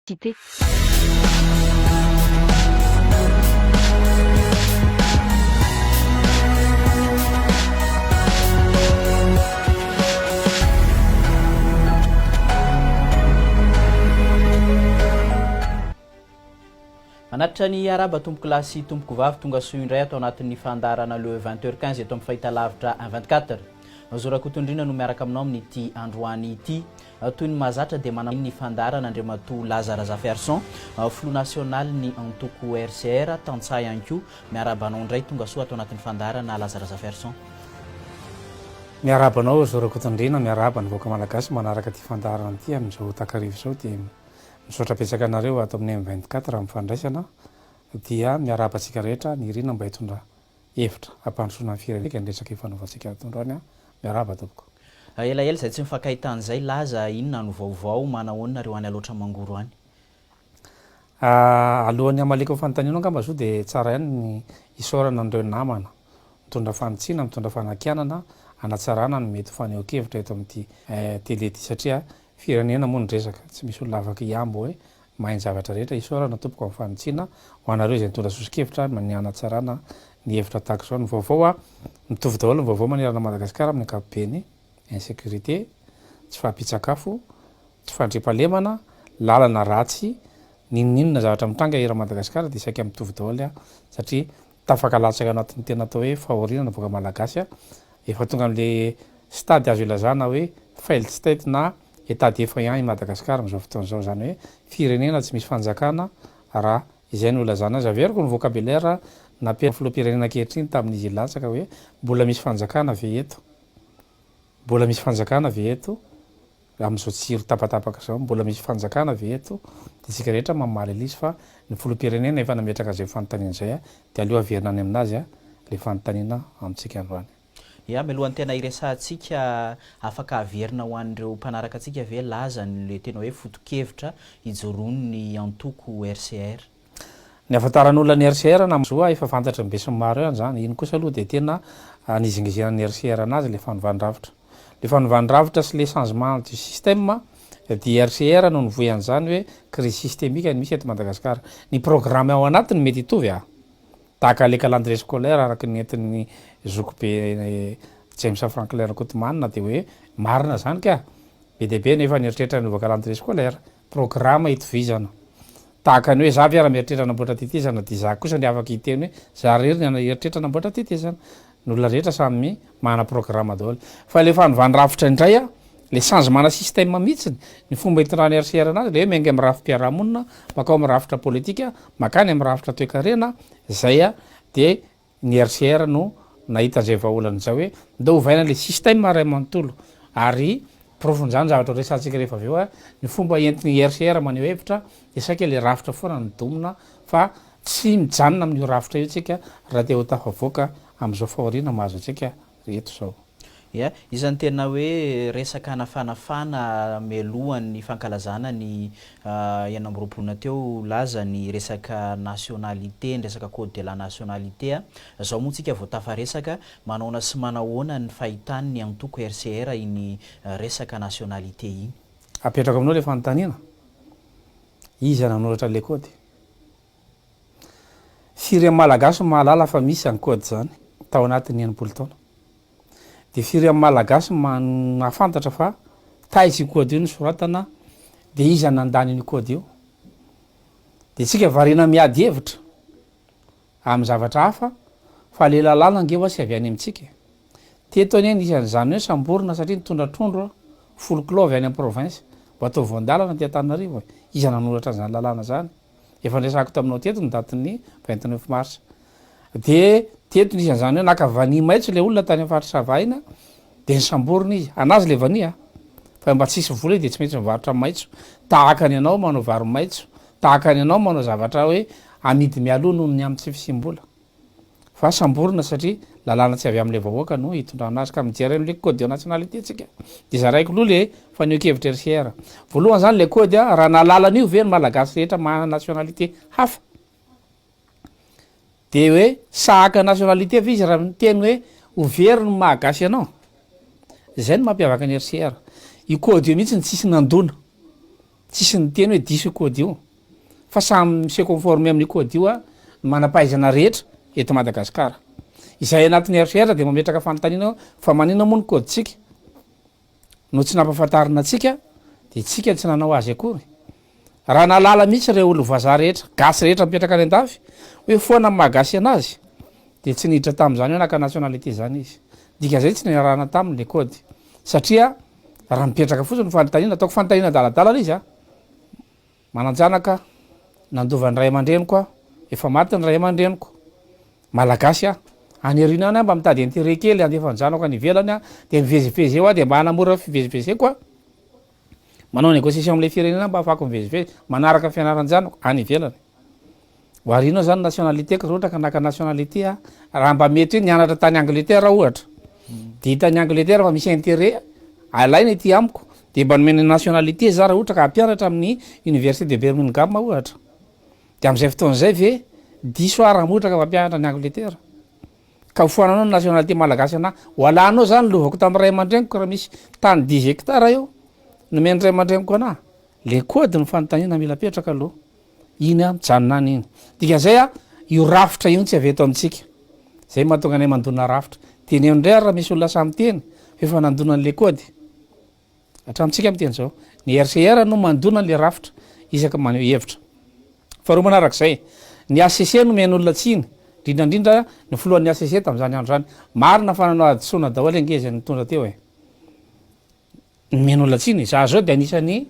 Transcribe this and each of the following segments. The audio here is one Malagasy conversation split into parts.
Cité. Manatitra ny araba tompoko lahy sy tompoko vavy tonga soa indray atao anatin'ny fandarana le 20h15 eto amin'ny fahitalavitra 24. Zorakotondrina no miaraka aminao amin'ity androany ity. Toy ny mahazatra dia manao ny fandarana Andriamatoa Lazara Zaferson, flou national ny antoko RCR Tantsay ihany koa miarabanao indray tonga soa atao anatin'ny fandarana Lazara Zaferson. Miarabanao Zorakotondrina, miaraba ny voaka malagasy manaraka ty fandarana ity amin'izao takarivo zao dia misaotra petsaka anareo ato amin'ny M24 raha mifandraisana dia miarabantsika rehetra ny rina mba hitondra hevitra hampandrosoana ny firenena nresaka ifanaovantsika tondroany miaraba tompoko. Elaela izay tsy mifakahitan'izay laza inona no vaovao manahoana nareo any aloatra mangoro any? Alohan'ny hamaleko fanontaniana angamba zao dia tsara ihany ny isaorana an'ireo namana mitondra fanontsinana, mitondra fanakianana, hanatsarana ny mety fanehoan-kevitra eto amin'ity tele ty satria firenena moa ny resaka tsy misy olona afaka hiambo hoe mahay zavatra rehetra. Isaorana tompoko amin'ny fanontsinana ho anareo izay mitondra sosikevitra ny hanatsarana ny hevitra tahaka izao. Ny vaovao mitovy daholo ny vaovao manerana Madagasikara amin'ny ankapobeny: insécurité, tsy fahampitsakafo, tsy fandriampahalemana, lalana ratsy, ninninona zavatra mitranga era Madagasikara dia saika mitovy daholo satria tafaka latsaka anatin'ny tena atao hoe fahoriana voaka malagasy efa tonga amin'le stady azo ilazana hoe failed state na état défaillant i Madagasikara amin'izao fotoan'izao, zany hoe firenena tsy misy fanjakana raha izay no ilazana azy. Averiko ny vocabulaire nampiany filoham-pirenena ankehitriny tamin'izy latsaka hoe mbola misy fanjakana ve eto, mbola misy fanjakana ve eto amin'izao tsiro tapatapaka zao, mbola misy fanjakana ve eto, dia tsika rehetra mamaly izy fa ny filoham-pirenena efa nametraka izay fanontaniana izay dia aleo averina any aminazy le fanontaniana amintsika androany. Ya, mialohan'ny tena iresantsika afaka averina ho an'ireo mpanaraka antsika ve laza le tena hoe foto-kevitra ijoroan'ny antoko RCR? Ny afantaran'olona ny RCR na zoa efa fantatra ny be sy ny maro ihany zany. Iny kosa aloha dia tena nizingizena ny RCR anazy le fanovandravitra. Le fanovandravitra sy le changement du système dia RCR no nivoy an'izany hoe crise systémique ny misy eto Madagasikara. Ny programme ao anatiny mety hitovy tahaka le calendrier scolaire araka ny entin'ny zoko be James Franklin Kotomanina dia hoe marina zany ka be dia be nefa nieritreritra ny calendrier scolaire programme hitovizana tahaka ny hoe za ary mieritreritra namboatra tetezana dia za kosa ny afaka hiteny hoe za rery ny eritreritra namboatra tetezana. Ny olona rehetra samy mana programme daholo fa le fanovandravitra indray le changement système mihitsiny ny fomba hitondrany RCR anazy le hoe miainga amin'ny rafim-piarahamonina makao amin'ny rafitra politika makany amin'ny rafitra toe-karena zay dia ny RCR no nahita an'izay vahaolana zao hoe ndao ovaina le système ray amanontolo ary profon'izany zavatra resantsika rehefa avy eo ny fomba entin'ny RCR maneho hevitra dia saika le rafitra foana ny domina fa tsy mijanona amin'io rafitra io tsika raha te ho tafavoaka amin'izao fahoriana mahazo antsika reto zao. Ya, isan'ny tena hoe resaka nafanafana mialohan'ny fankalazana ny enina amby roapolona teo laza ny resaka nationalité, ny resaka code de la nationalité. Zao moa tsika vao tafaresaka manaona sy manahoana ny fahitany ny antoko RCR iny resaka nationalité iny. Apetraka aminao le fanontaniana iza nanoratra le code. Firy malagasy mahalala fa misy any code zany tao anatin'ny 90 taona. Dia firy amin'ny malagasy mahafantatra fa taizy io code io nosoratana dia iza nandany io code io. Dia tsika variana miady hevitra amin'ny zavatra hafa fa le lalàna ange sy avy any amintsika. Teto aniany isan'izany hoe samborina satria nitondra trondro folklore avy any amin'ny province mba atao voandalana ty Antananarivo. Iza nanoratra an'izany lalàna zany. Efa nresako taminao teto ny datin'ny 29 mars. Dia teto ny isan'izany hoe naka vania maitso le olona tany amin'ny faritra Savaina dia ny samborina izy anazy le vania fa mba tsisy vola dia tsy maintsy mivarotra maitso tahaka ny anao manao vary maitso, tahaka ny anao manao zavatra hoe amidy mialoha noho ny amin'ny tsy fisim-bola fa samborina satria lalàna tsy avy amin'ilay vahoaka no hitondra aminazy ka mijery amin'le code de nationalité tsika dia zaraiko aloha le faneho-kevitra RCR. Voalohany zany le code raha nalalana io ve ny malagasy rehetra mana nationalité hafa dia hoe sahaka nationalité ve izy raha miteny hoe overy ny mahagasy ianao. Zay no mampiavaka ny RCR. Io code io mihitsy ny tsisy nandona tsisy ny teny hoe diso kôdy io fa samy misy conforme amin'ny kôdy io a manampahaizana rehetra eto Madagasikara. Izay anatin'ny eritreritra de mametraka fanontaniana fa manina moa ny kôditsika no tsy nampahafantarina atsika de tsika tsy nanao azy akory. Raha nalala mihitsy reo olo vazaha rehetra gasy rehetra mipetraka any an-davy hoe foana mahagasy anazy de tsy niditra tam'zany hoe naka nationalité zany izy. Dikan'izay tsy niarahana taminy le kôdy satria raha mipetraka fotsiny fanontaniana ataoko fanontaniana daladala izy a mananjanaka nandova ny ray aman-dreniko a efa maty ny ray aman-dreniko malagasy a any arina any a mba mitady intérêt kely andefa nyjanako any ivelany a de mivezivezy eo a de mba hanamora fivezivezeko a manao négociation am'le firenena mba afako mivezivezy manaraka fianaran-janako any ivelany oarino zany nationalité ko ohatra ka naka nationalité a raha mba mety hoe nianatra tany Angleterre ohatra de hitany Angleterre fa misy intérêt alaina ety amiko de mba nomeny nationalité za raha ohatra ka ampianatra amin'ny université de Birmingham ohatra de am'izay fotoan'zay ve diso raha mohatra ka mampianatra ny Angleterre ka hofoananao ny nationalité malagasy ana hoalanao zany lovako tamin'ny ray aman-dreniko raha misy tany 10 hectares io nomeny ray aman-dreniko ana le kôdy ny fanontaniana mila petraka aloha iny a mijanonany iny dikan'izay a io rafitra io tsy avy eto amintsika zay mahatonga anay mandona rafitra teny ndray raha misy olona samy teny efa nandonan'le kôdy atramitsika miteny zao ny RCR no mandona le rafitra isaka maneho hevitra fa roa manarak'izay ny ACC no men'olona tsiny indrindra ny foloan'ny ACC tam'zany andro zany marina fa nanao adisona daholo angeza nitondra teo e ny men'olona tsiny za zao de anisany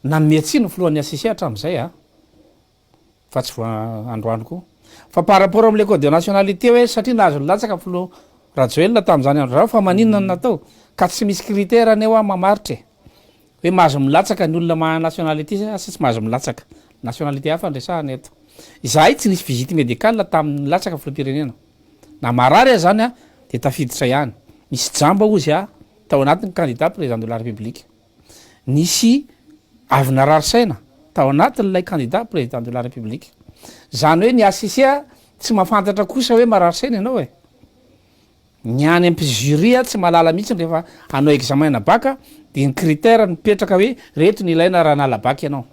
nanome tsiny ny foloan'ny ACC hatram'izay a fa tsy androany koa fa par rapport am'le code de nationalité hoe satria nahazo latsaka folo rajoelona tam'zany andro zany fa maninona natao ka tsy misy critère aneo a mamaritra hoe mahazo milatsaka ny olona maha nationalité sy tsy mahazo milatsaka nationalité hafa ndresahana eto izahay tsy nisy visite médicale tamin'ny latsaka filoam-pirenena na marary zany a de tafiditra ihany misy jamba ozy a tao anatin'ny candidat président de la république nisy avy nararisaina tao anatin'lay candidat président de la république zany hoe ny ACC a tsy mahafantatra kosa hoe mararisaina ianao e ny any ampy-jury a tsy mahalala mihitsy rehefa anao examen na baka de ny critère mipetraka hoe reto ny ilaina raha nala baky ianao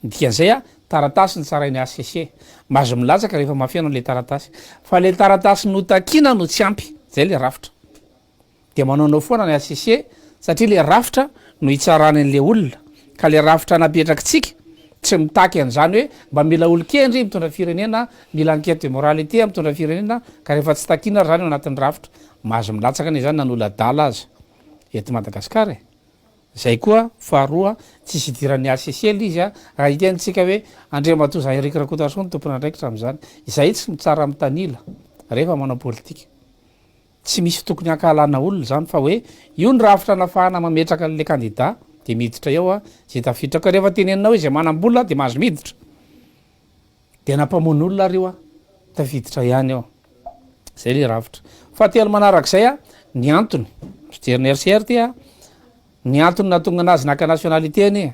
dikan'izay a taratasy ny tsarainy ACC mahazo milatsaka rehefa mafiana le taratasy fa le taratasy notakina no tsy ampy zay le rafitra de manaonao foana ny ACC satria le rafitra no hitsarany an'le olona ka le rafitra napetrakitsika tsy mitaky an'zany hoe mba mila olo-kendry mitondra firenena mila enquête de moralité mitondra firenena ka rehefa tsy takina zany ao anatin'ny rafitra mahazo milatsaka ane zany nanolo adala azy eto Madagasikara e zay koa faharoa tsisy idiran'ny ACC l izy a raha itentsika hoe Andriamatoa Eric Rakotoarson ny tompona andraikitra am'zany izay tsy mitsara amy tanila rehefa manao politika tsy misy tokony ankahalana olona zany fa hoe io ny rafitra nafahana mametraka an'le candidat de miditra eo a zay tafitraka rehefa teneninao hoe zay manam-bola de mahazo miditra de nampamony olona reo a tafiditra ihany ao zay le rafitra fa telo manarak'izay a ny antony fijeriny RCR ty a ny antony natonga anazy naka nationalité any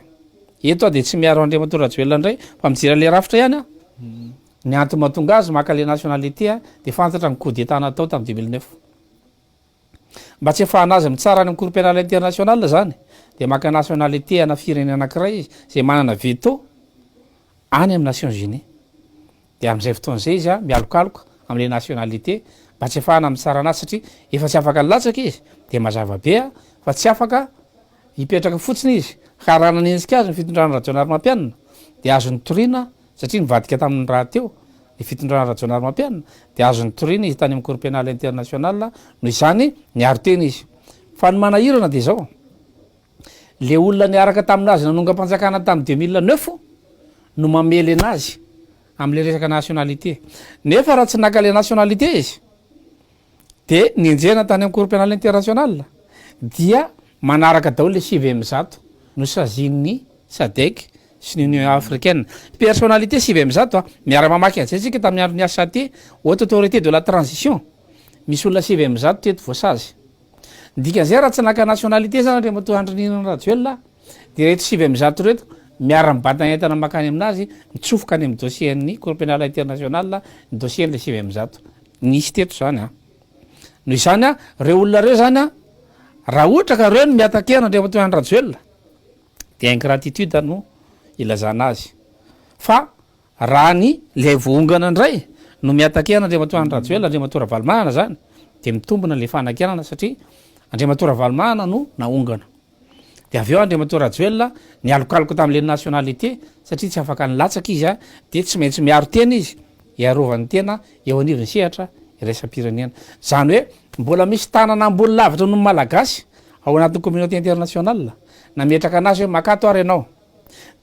eto a de tsy miaro Andriamatoa Rajoelina indray fa mijery le rafitra ihany a ny antony mahatonga azy maka le nationalité a de fantatra ny coup d'état natao tamin'ny 2009 mba tsy afahana azy mitsara any amin'ny cour pénal international zany de maka nationalité ana firenena anankiray izy zay manana veto any amin'ny Nations Unies de am'izay fotoan'izay izy a mialokaloka am'le nationalité mba tsy afahana mitsara anazy satria efa tsy afaka latsaka izy de mazava be a fa tsy afaka hipetraka fotsiny izy ka raha nanenjika azy ny fitondrana rajonary mampianina de azony torina satria nivadika tamin'ny raha teo le fitondrana rajonary mampianina de azony torina izy tany amin'ny cour pénal international no izany niaro teny izy fa ny manahirana de zao le olona niaraka taminazy nanonga-panjakana tamin'ny 2009 no mamely anazy am'le resaka nationalité nefa raha tsy naka le nationalité izy de nienjena tany amin'ny cour pénal international dia manaraka daholo le 9 no sazin'ny SADC sy ny Union africaine personnalité 9 a miara mamaky an'izay tsika tamin'ny andro ny ASAT haute autorité de la transition misy olona 9 teto voasazy dikan'izay raha tsy naka nationalité zany Andriamatoa Andrinina Rajoelina de reto 9 reto miara mibata entana makany aminazy mitsofoka any amin'ny dossier-ny cour pénal international ny dossier-nle 9 nisy teto zany a noho izany a reo olona reo zany a raha ohatra ka reo no miatakena Andriamatoa Rajoelina de ingratitude no ilazana azy fa raha ny le voongana indray no miatakena andriamatoa rajoelona andriamatoa valimanana zany de mitombona le fanakenana satria andriamatoa valimanana no naongana de avy eo andriamatoa rajoelona ny alokaloko tam'le nationalité satria tsy afaka nilatsaka izy a de tsy maintsy miaro tena izy iarovany tena eo anivony sehatra iresa-pirenena zany hoe mbola misy tanana ambony lavitra no malagasy ao anatin'ny communauté internationale nametraka anazy hoe makato ary ianao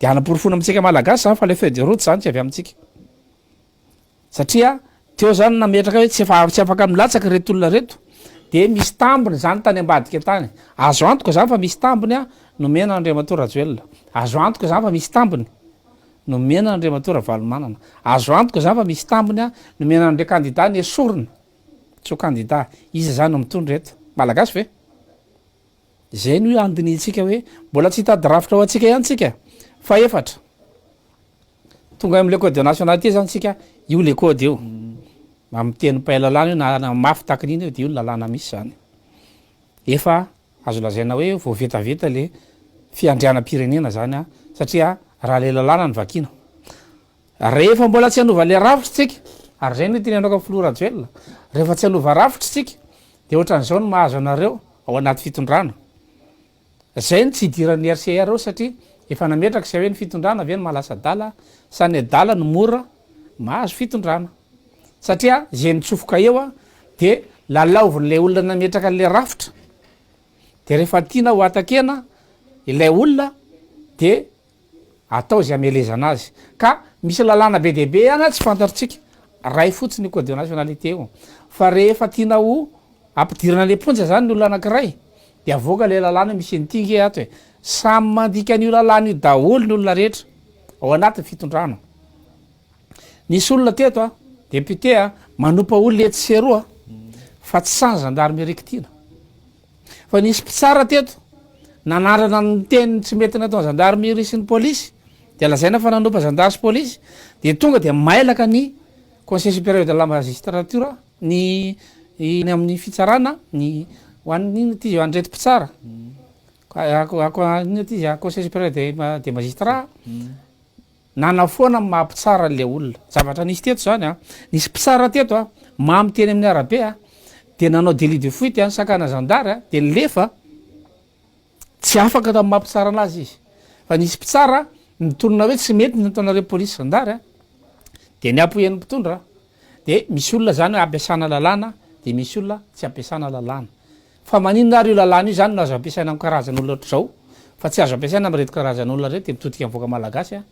de anaporofona amitsika malagasy zany fa le feuille de route zany tsy avy amitsika satria teo zany nametraka hoe tsy afaka milatsaka reto olona reto de misy tambiny zany tany ambadika tany azo antoka zany fa misy tambiny a nomena andriamatoa rajoelona azo antoka zany fa misy tambiny nomena andriamatoa valimanana azo antoka zany fa misy tambiny a nomena andre kandida ny esorina tso kandida izy zany no mitondra reto malagasy ve zay no andinitsika hoe mbola tsy hitady rafitra ao atsika ihany tsika fa efatra tonga am'le code de nationalité zany tsika io le code eo amteny pailalana io na mafy takin'iny eo de io lalàna misy zany efa azo lazaina hoe vo vetaveta le fiandrianam-pirenena zany a satria raha le lalàna ny vakina rehefa mbola tsy anova le rafitra tsika ary zay no teny anao ka filoha rajoelona rehefa tsy anova rafitra tsika de ohatran'izao no mahazo anareo ao anaty fitondrana zay ny tsy idiran'ny RCR eo satria efa nametraka zay hoe ny fitondrana avy ny mahalasa dala sany adala no mora mahazo fitondrana satria zay nitsofoka eo a de lalaoviny le olona nametraka an'le rafitra de rehefa tiana ho atakena ilay olona de atao zay amelezana azy ka misy lalàna be dehibe ana tsy fantaritsika ray fotsiny code de nationalité eo fa rehefa tiana ho ampidirana le ponja zany ny olona anankiray de avoaka le lalàna misy nitingy ato hoe samy mandika an'io lalàna io daholo ny olona rehetra ao anatin'ny fitondrana nisy olona teto a député a manompa olona etsy seroa fa tsy sans gendarme rekitiana fa nisy mpitsara teto nanarana ny teniny tsy mety natao gendarmerie sy ny polisy de lazaina fa nanompa gendarme sy polisy de tonga de mailaka ny conseil supérieur de la magistrature ny amin'ny fitsarana ny hoan'iny ty andreto mpitsara iny ty conseil supérieur de magistrat nanafoana mahampitsara le olona zavatra nisy teto zany a nisy mpitsara teto a mamiteny amin'ny arabe a de nanao délit de fuite a sakana zandary a de nilefa tsy afaka ta mahampitsara anazy izy fa nisy mpitsara nitonona hoe tsy mety nataonareo polisy zandary a de ny apohen'ny mpitondra de misy olona zany hoe ampiasana lalàna de misy olona tsy ampiasana lalàna fa maninona ary io lalàna io zany no azo ampiasaina am karazan'olona ohatr'zao fa tsy azo ampiasaina amreto karazan'olona reto de mitodika avoaka malagasy a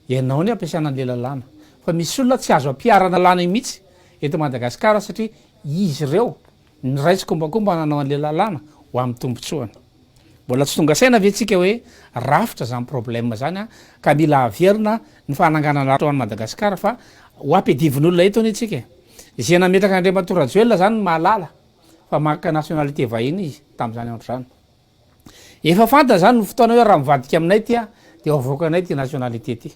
ianao ny ampiasana an'le lalàna fa misy olona tsy azo ampiarana lalàna mihitsy eto Madagasikara satria izy ireo ny raitsy kombakomba nanao an'le lalàna ho amin'ny tombotsoany mbola tsy tonga saina avetsika hoe rafitra zany problème zany a ka mila averina ny fananganana to any Madagasikara fa ho ampedivin'olona eto any atsika zay nametraka andriamatoa rajoelona zany mahalala fa maka nationalité vahiny izy tam'zany andro zany efa fanta zany no fotoana hoe raha mivadika aminay ty a de avoakanay ty nationalité ty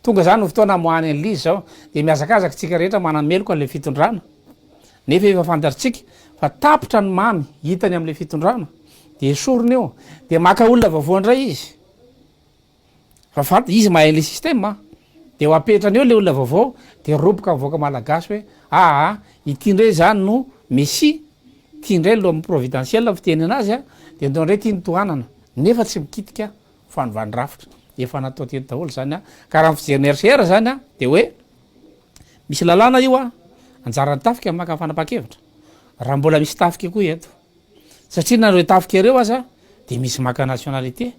tonga zany no fotoana moany an'lizy zao de miazakazaka tsika rehetra manameloko an'le fitondrana nefa efa fantaritsika fa tapitra ny mamy hitany am'le fitondrana de esoriny eo de maka olona vaovaoandray izy fa fanta izy mahay le système de ho apetrany eo le olona vaovao de roboka avoaka malagasy hoe aa ity ndray zany no messi ty ndray lo amy providentiel fiteny anazy a de ndao ndray ty nitohanana nefa tsy mikitika fanovany rafitra efa natao teny daholo zany a ka raha fijeriny RCR zany a de hoe misy lalàna io a anjarany tafika maka fanapa-kevitra raha mbola misy tafika koa eto satria nareo tafika ireo aza de misy maka nationalité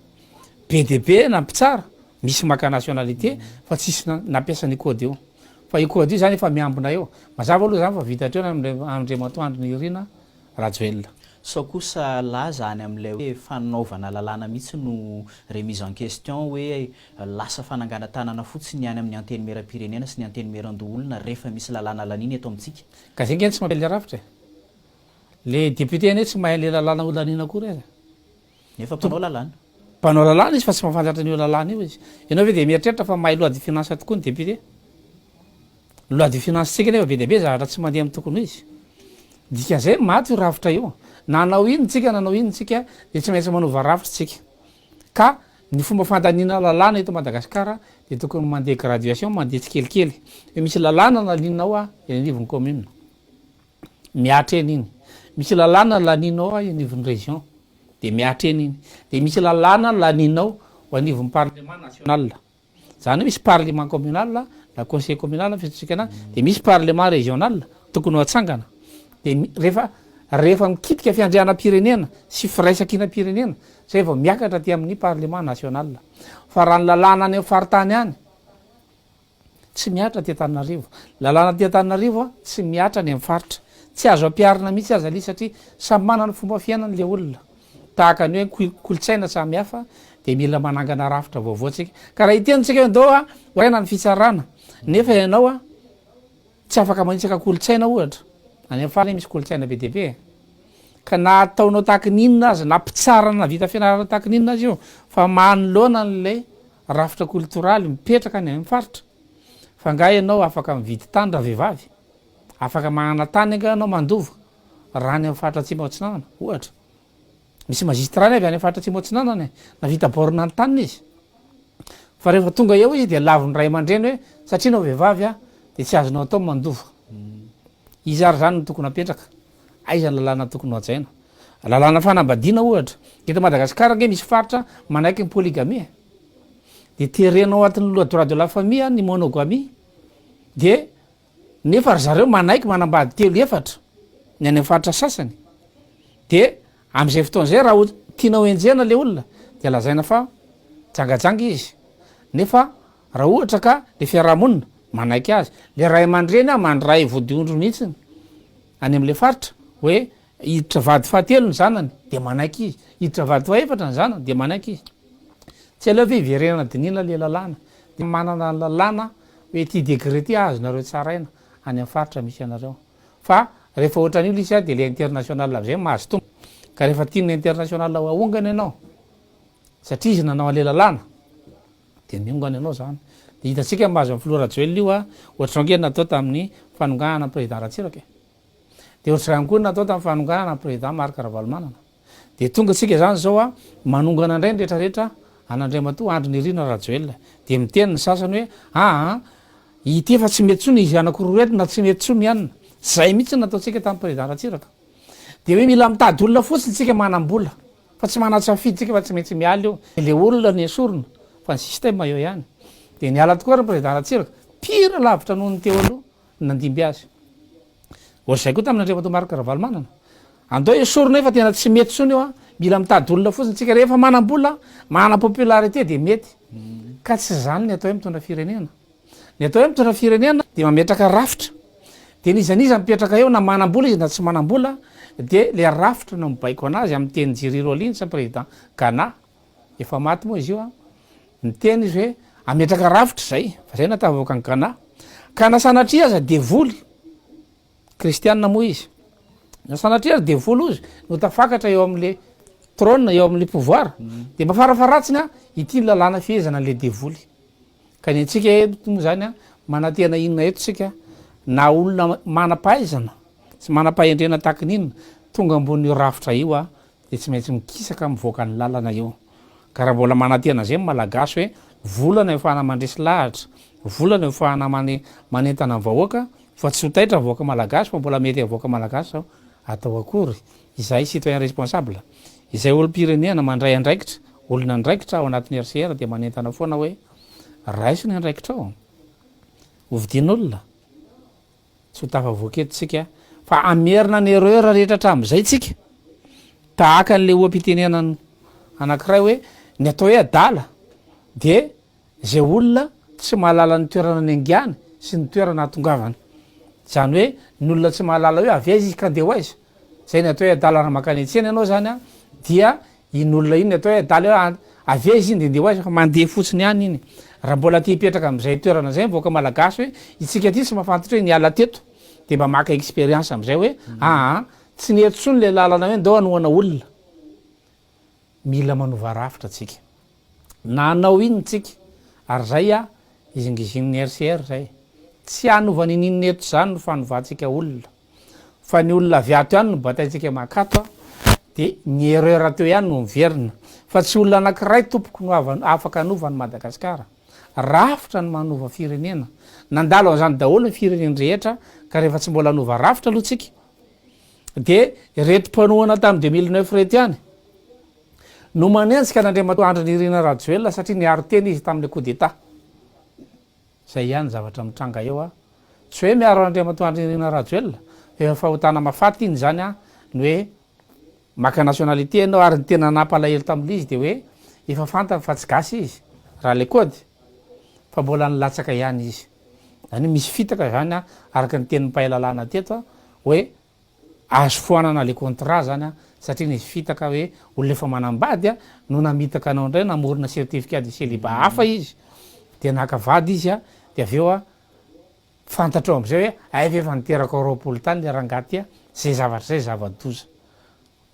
be de be na mpitsara misy maka nationalité fa tsisy nampiasany code eo fa i code io zany efa miambina eo mazava aloha zany fa vitatreo andriamatoa andro ny irina rajoelona sao kosa laza any am'lay hoe fanaovana lalàna mihitsy no remise en question hoe lasa fanangana tanana fotsiny any amin'ny anteny meram-pirenena sy ny anteny meran-doolona rehefa misy lalàna laniny eto amitsika ka zay ngeny tsy mampele rafitra le député ane tsy mahay le lalàna olanina akory aza nefa mpanao lalàna mpanao lalàna izy fa tsy mafantatra n'io lalàna io izy ianao ve de mieritreritra fa mahay loi de finance tokoa ny député loi de finance tsika nefa be de be zavatra tsy mandeha amy tokony izy dikan'zay maty io rafitra io nanao ino tsika nanao ino tsika de tsy maintsy manova rafitra tsika ka ny fomba fandanina lalàna eto Madagasikara de tokony mandeha graduation mandeha tsikelikely hoe misy lalàna laninao a anivon'ny commune miatra eny iny misy lalàna laninao a anivon'ny région de miatra eny iny de misy lalàna laninao ho anivon'ny parlement national zany misy parlement communal la conseil communal fitsika de misy parlement régional tokony ho atsangana de rehefa mikitika fiandrianam-pirenena sy firaisakina-pirenena zay vao miakatra ty amin'ny parlement national fa raha ny lalàna any faritany any tsy miatra ty Antananarivo lalàna ty Antananarivo tsy miatra any amin'ny faritra tsy azo ampiarina mihitsy aza li satria samy manana fomba fiainan'le olona tahaka ny hoe kolotsaina samy hafa de mila manangana rafitra vaovaotsika ka raha itentsika ndao raina ny fitsarana nefa ianao tsy afaka manitsaka kolotsaina ohatra any amin'ny faritra misy kolotsaina be deabe ka na ataonao tahaka ninona azy na mpitsarana vita fianarana tahaka ninona azy io fa manoloana n'lay rafitra kultoraly mipetraka any amin'ny faritra fa nga ianao afaka mividy tany raha vehivavy afaka manana tany anga anao mandova raha any amin'ny faritra tsy maotsinanana ohatra misy magistrany avy any amin'ny faritra tsy maotsinanana na vita borina ny tanina izy fa rehefa tonga eo izy de laviny ray aman-dreny hoe satria nao vehivavy de tsy azonao atao mandova izy ary zany no tokony apetraka aizany lalàna tokony hoajaina lalàna fanambadiana ohatra eto Madagasikara nge misy faritra manaiky ny polygamie de terenao atin'ny loi droit de la famille ny monogamie de nefa ry zareo manaiky manambady telo efatra ny any amin'ny faritra sasany de am'izay fotoan'zay raha tianao enjena le olona de lazaina fa jangajanga izy nefa raha ohatra ka le fiarahamonina manaiky azy le ray aman-dreny mandray vodiondro mihitsiny any am'le faritra hoe hiditra vady fahatelo ny zanany de manaiky izy hiditra vady faefatra ny zanany de manaiky izy tsy aleo verenana dinina le lalàna de manana lalàna hoe ty degré ty azonareo tsaraina any amin'ny faritra misy anareo fa rehefa ohatran'io lisy de le international am'zay mahazo tombo ka rehefa tian'ny international aongany ianao satria izy nanao ale lalàna de miongany ianao zany de hitatsika mahazo amin'ny Florajoel io ohatranao nge natao tamin'ny fanongahana président Ratsiraka de ohatry ihany koa natao tamin'ny fanongahana président Marc Ravalomanana de tonga tsika zany zao manongana indray ny rehetrarehetra an'Andriamatoa Andry Nirina Rajoel de miteny ny sasany hoe ity efa tsy mety tsony izy anakoroa reto na tsy mety tsony ianina zay mihitsy nataotsika tamin'ny président Ratsiraka de hoe mila mitady olona fotsiny tsika manam-bola fa tsy manatsafidy tsika fa tsy maintsy mialy io le olona ny esorona fa ny système eo ihany de niala tokoa ry président Ratsiraka pira lavitra noho ny teo aloha nandimby azy ohatrzay koa tamin'ny Andriamatoa Marc Ravalomanana andao esorona efa tena tsy mety tsony io mila mitady olona fotsiny tsika rehefa manam-bola mana popularité de mety ka tsy zany ny atao hoe mitondra firenena ny atao hoe mitondra firenena de mametraka rafitra de nizaniza mipetraka eo na manam-bola izy na tsy manam-bola de le rafitra no mibaiko anazy amin'ny teny Jiry Rawlins président Ghana efa maty moa izy io ny teny izy hoe ametraka rafitra zay fa zay natavoaka ny Ghana ka nasanatria aza devoly kristianina moa izy nasanatria aza devoly izy no tafakatra eo am'le trône eo am'le pouvoir de mba farafaratsiny ity lalàna fiezana le devoly ka ny antsika eto moa zany manatena inona eto tsika na olona manampahaizana sy manam-pahendrena tahaka ninona tonga ambon'io rafitra io de tsy maintsy mikisaka mivoaka ny lalana io ka raha mbola manatena zay malagasy hoe volana efahana mandresy lahatra volana efahana manentana ny vahoaka fa tsy hotaitra voaka malagasy fa mbola mety avoaka malagasy ao atao akory izay citoyen responsable izay olo-pirenena mandray andraikitra olona andraikitra ao anatin'ny RCR de manentana foana hoe raiso ny andraikitra ao hovidin'olona tsy ho tafavoaketo tsika fa amerina ny erreur rehetra hatram'izay tsika tahaka an'le oam-pitenenany anankiray hoe ny atao hoe adala de zay olona tsy mahalala ny toerana ny angiany sy ny toerana atongavany zany hoe ny olona tsy mahalala hoe avy aiza izy ka andeha ho aiza zay ny atao hoe adala raha makany antsena ianao zany dia in'olona iny ny atao hoe adala hoe avy aiza iny de ndeha ho aiza fa mandeha fotsiny ihany iny raha mbola tia hipetraka am'izay toerana zay mivoaka malagasy hoe itsika ty sy mahafantatra hoe niala teto de mba maka expérience am'izay hoe tsy ny etsony le lalana hoe ndao anoana olona mila manova rafitra tsika na anao iny tsika ary zay izingizin'ny RCR zay tsy anovany ninona eto zany no fanovantsika olona fa ny olona avy ato ihany no bataitsika makato de ny erreur teo ihany no miverina fa tsy olona anankiray tompoko no afaka anova ny Madagasikara, rafitra ny manova firenena, nandalo zany daholo ny firenena rehetra ka rehefa tsy mbola anova rafitra aloha tsika de reto mpanoana tamin'ny 2009 reto ihany no manenjika n'Andriamatoa Andry Nirina Rajoelina satria niaro teny izy tamin'ny coup d'état. Zay ihany zavatra mitranga eo a, tsy hoe miaro Andriamatoa Andry Nirina Rajoelina efa fahotana mafaty iny zany a, ny hoe maka nationalité anao ary ny tena nampalahelo tamin'ilay izy de hoe efa fantany fa tsy gasy izy raha le kody fa mbola nilatsaka ihany izy. Zany misy fitaka zany a araka ny tenin'ny mpahalalana teto a hoe azo foanana le contrat zany a satria nisy fitaka hoe olona efa manambady a no namitaka anao indray namorona certificat de célibat hafa izy de nakavady izy a de aveo a fantatrao am'izay hoe ay efa niteraka roapolo tany le rangaty a zay zavatra zay zava-doza.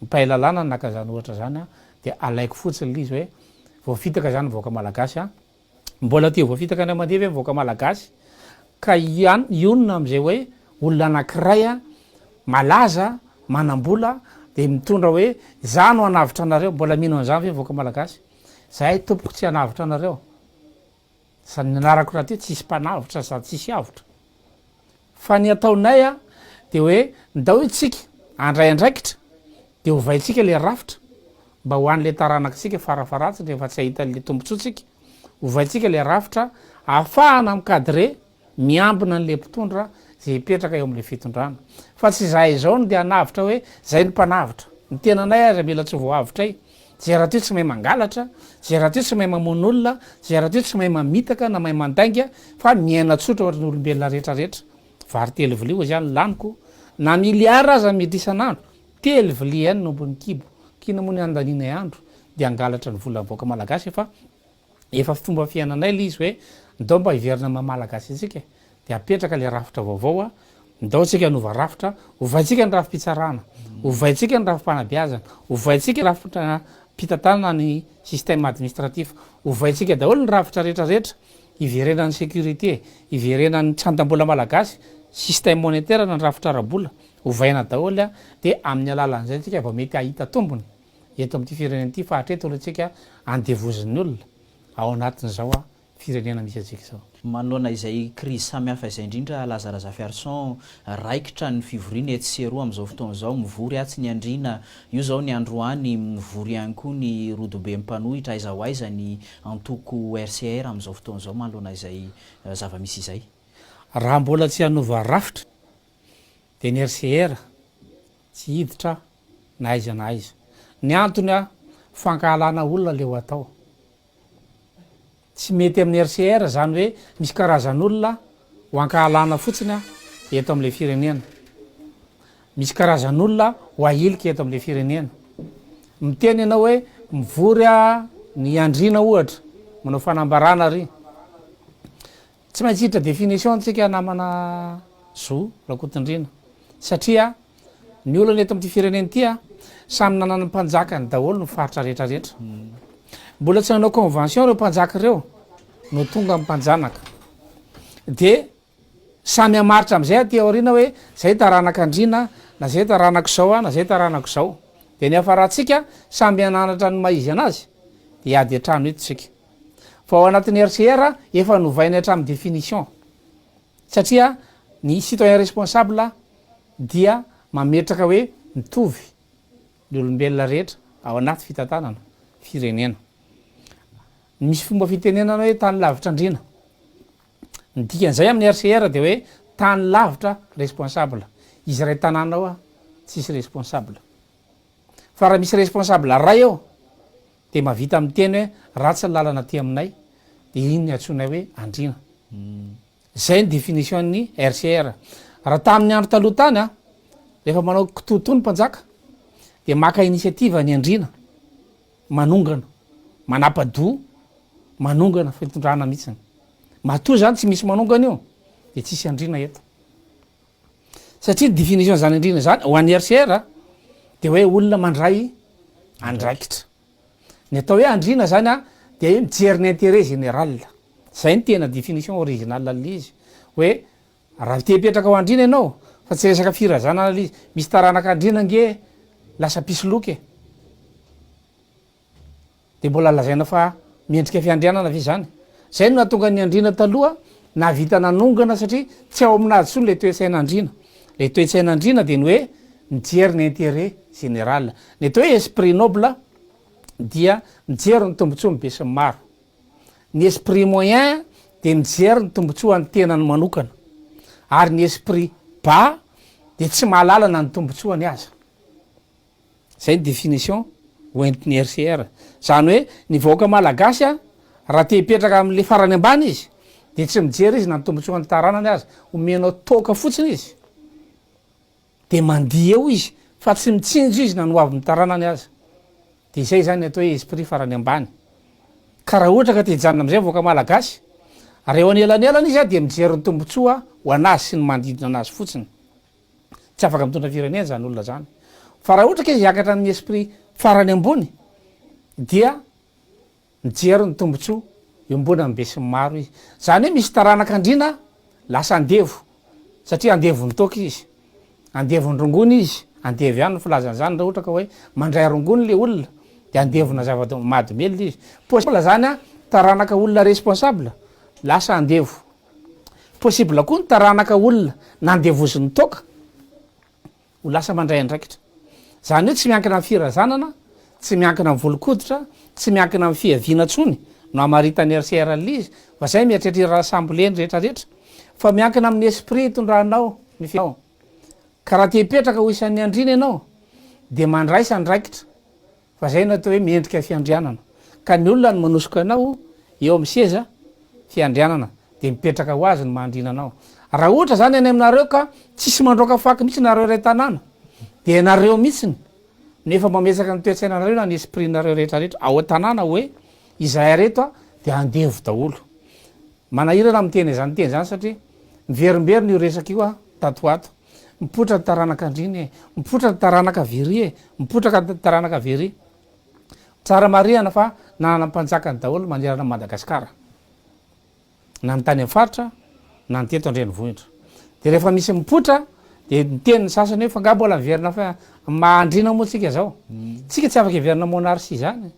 Mpahalalana naka zany ohatra zany a de alaiko fotsiny lizy hoe voafitaka zany voaka malagasy a mbola teo voafitaka any mandeha hoe voaka malagasy ka ionona am'izay hoe olona anankiray a malaza manambola de mitondra hoe za no anavitra anareo, mbola mino an'izany hoe voaka malagasy zahay tompoko tsy anavitra anareo sady nanarako raha teo tsisy mpanavitra sady tsisy avitra fa ny ataonay a de hoe ndao itsika andray andraikitra de hovaitsika le rafitra mba ho an'le taranakitsika farafaratsiny rehefa tsy ahitan'le tombontsotsika, hovaitsika le rafitra ahafahana mikadre miambina n'le mpitondra zay hipetraka eo am'le fitondrana fa tsy zahay zao no de anavitra hoe zay ny mpanavitra. Ny tenanay aza mila tsy voavitray, zay raha teo tsy mahay mangalatra, zay raha teo tsy mahay mamono olona, zay raha teo tsy mahay mamitaka na mahay mandainga fa miaina tsotra ohatry ny olombelona rehetrarehetra. Vary telo vilia zany laniko na miliara aza mety isan'andro telo vilia ihany nombony kibo kina moa ny andaninay andro de angalatra ny vola voaka malagasy efa fomba fiainanay le izy hoe ndao mba hiverina mamalagasy atsika de apetraka le rafitra vaovao a, ndao tsika anova rafitra, ovaitsika ny rafim-pitsarana, ovaitsika ny rafim-panabeazana, ovaitsika rafitra mpitantanana ny système administratif, ovaitsika daholo ny rafitra rehetrarehetra iverenan'ny sécurité, iverenan'ny tsandam-bola malagasy, système monétaire na ny rafitra arabola ovaina daholo a de amin'ny alalan'izay tsika vao mety ahita tombony eto amin'ity firenena ity fa hatreto aloha tsika andevozin'ny olona ao anatin'izao a firenena misy atsika zao. Manoloana izay crise samihafa izay indrindra Lazara Zafiarson raikitra ny fivoriana etsy sy eroa am'izao fotoana zao mivory atsy ny andrina io zao ny androany mivory ihany koa ny rodobe mpanohitra aiza ho aiza ny antoko RCR am'izao fotoana zao manoloana izay zava-misy izay. Raha mbola tsy hanova rafitra de ny RCR tsy hiditra na aiza na aiza. Ny antony a fankahalana olona le ho atao. Tsy mety amin'ny RCR zany hoe misy karazan'olona ho ankahalana fotsiny a eto am'le firenena. Misy karazan'olona ho ahilika eto am'le firenena. Miteny ianao hoe mivory a ny andrina ohatra manao fanambarana ry. Tsy maintsy hiditra définition tsika namana zo rakotondrina satria ny olona eto am'ty firenena ity a samy nanana mpanjakany daholo no faritra rehetrarehetra. Mbola tsy nanao convention reo mpanjaka reo no tonga am'mpanjanaka de samy amaritra am'izay aty aoriana hoe zay taranaka andrina na zay taranako zao a na zay taranako zao de ny afaratsika samby ananatra ny maizy anazy de ady atrano eto tsika fa ao anatin'ny RCR efa novainy hatramin'ny définition satria ny citoyen responsable dia mametraka hoe mitovy ny olombelona rehetra ao anaty fitantanana firenena. Misy fomba fitenenana hoe tany lavitra andrina ny dikan'izay amin'ny RCR de hoe tany lavitra responsable, izy ray tanàna ao a tsisy responsable fa raha misy responsable ray eo de mavita amin'ny teny hoe ratsy ny lalana aty aminay de iny ny atsoinay hoe andrina. Zay ny définition-ny RCR. Raha tamin'ny andro taloha tany a rehefa manao kitoto ny mpanjaka de maka initiative ny andrina manongana manapa-do manongana fitondrana mihitsiny. Matoa zany tsy misy manongana io de tsisy andrina eto satria définition zany andrina zany ho an'ny RCR de hoe olona mandray andraikitra. Ny atao hoe andrina zany a de mijery ny intérêt général. Zay ny tena définition original l'izy hoe raha te hipetraka ao andrina ianao fa tsy resaka firazana l'izy misy taranaka andrina nge lasa pisoloky de mbola lazaina fa miendrika fiandrianana ve zany zay no natonga ny andrina taloha na vita nanongana satria tsy ao aminazy so le toetsainandrina le toetsainandrina de ny hoe mijery ny intérêt général ny atao hoe esprit noble dia mijery ny tombotsoa mibe sy maro ny esprit moyen de mijery ny tombotsoa ny tenany manokana ary ny esprit bas de tsy mahalalana ny tombotsoany aza zay ny définition oentiny RCR zany hoe ny vahoaka malagasy a raha te hipetraka am'le farany ambany izy de tsy mijery izy na nytombotsoany taranany azy omenao toka fotsiny izy de mandia eo izy fa tsy mitsinjo izy na noavy mitaranany azy de zay zany atao hoe esprit farany ambany ka raha ohatra ka te hijanona am'izay vahoaka malagasy raha eo anyelanelana izy a de mijery ny tombotsoa ho anazy sy ny mandidina anazy fotsiny tsy afaka mitondra firenena zany olona zany fa raha ohatra ka izy hiakatra amin'ny esprit farany ambony dia mijery ny tombotsoa embony ambe sy maro izy zany hoe misy taranak'andrina lasa andevo satria andevony toka izy andevony rongony izy andevy ihany no filazan'zany raha ohatra ka hoe mandray rongony le olona de andevona zava-mahadomelona izy possible zany a taranaka olona responsable lasa andevo possible koa ny taranaka olona nandevoziny toka ho lasa mandray andraikitra zany hoe tsy miankina amin'ny firazanana tsy miankina amin'ny volokoditra tsy miankina amin'ny fiaviana tsony no amaritany RCR izy fa zay mieritreritra raha samboleny rehetrarehetra fa miankina amin'ny esprit tondranao nao ka raha te hipetraka ho isan'ny andrina ianao de mandraisa ndraikitra fa zay no atao hoe miendrika fiandrianana ka ny olona no manosoka anao eo amin'ny seza fiandrianana de mipetraka ho azy ny mandrina anao raha ohatra zany any aminareo ka tsisy mandroaka faky mihitsy nareo ray tanàna de nareo mihitsiny nefa mametsaka ny toetsainanareo na ny esprit nareo rehetrarehetra ao an-tanàna hoe izahay reto a de andevo daholo manahirana miteny zany teny zany satria miverimberiny io resaka io a tatoato mipotra ny taranak'andriny e mipotra ny taranaka very e mipotraka ny taranaka very tsara mariana fa nanana mpanjakany daholo manerana Madagasikara na ny tany amin'ny faritra na ny teto andrenivohitra de rehefa misy mipotra de miteniny sasany hoe fanga mbola miverina fa mahandrina moa tsika zao tsika tsy afaka hiverina monarchie zany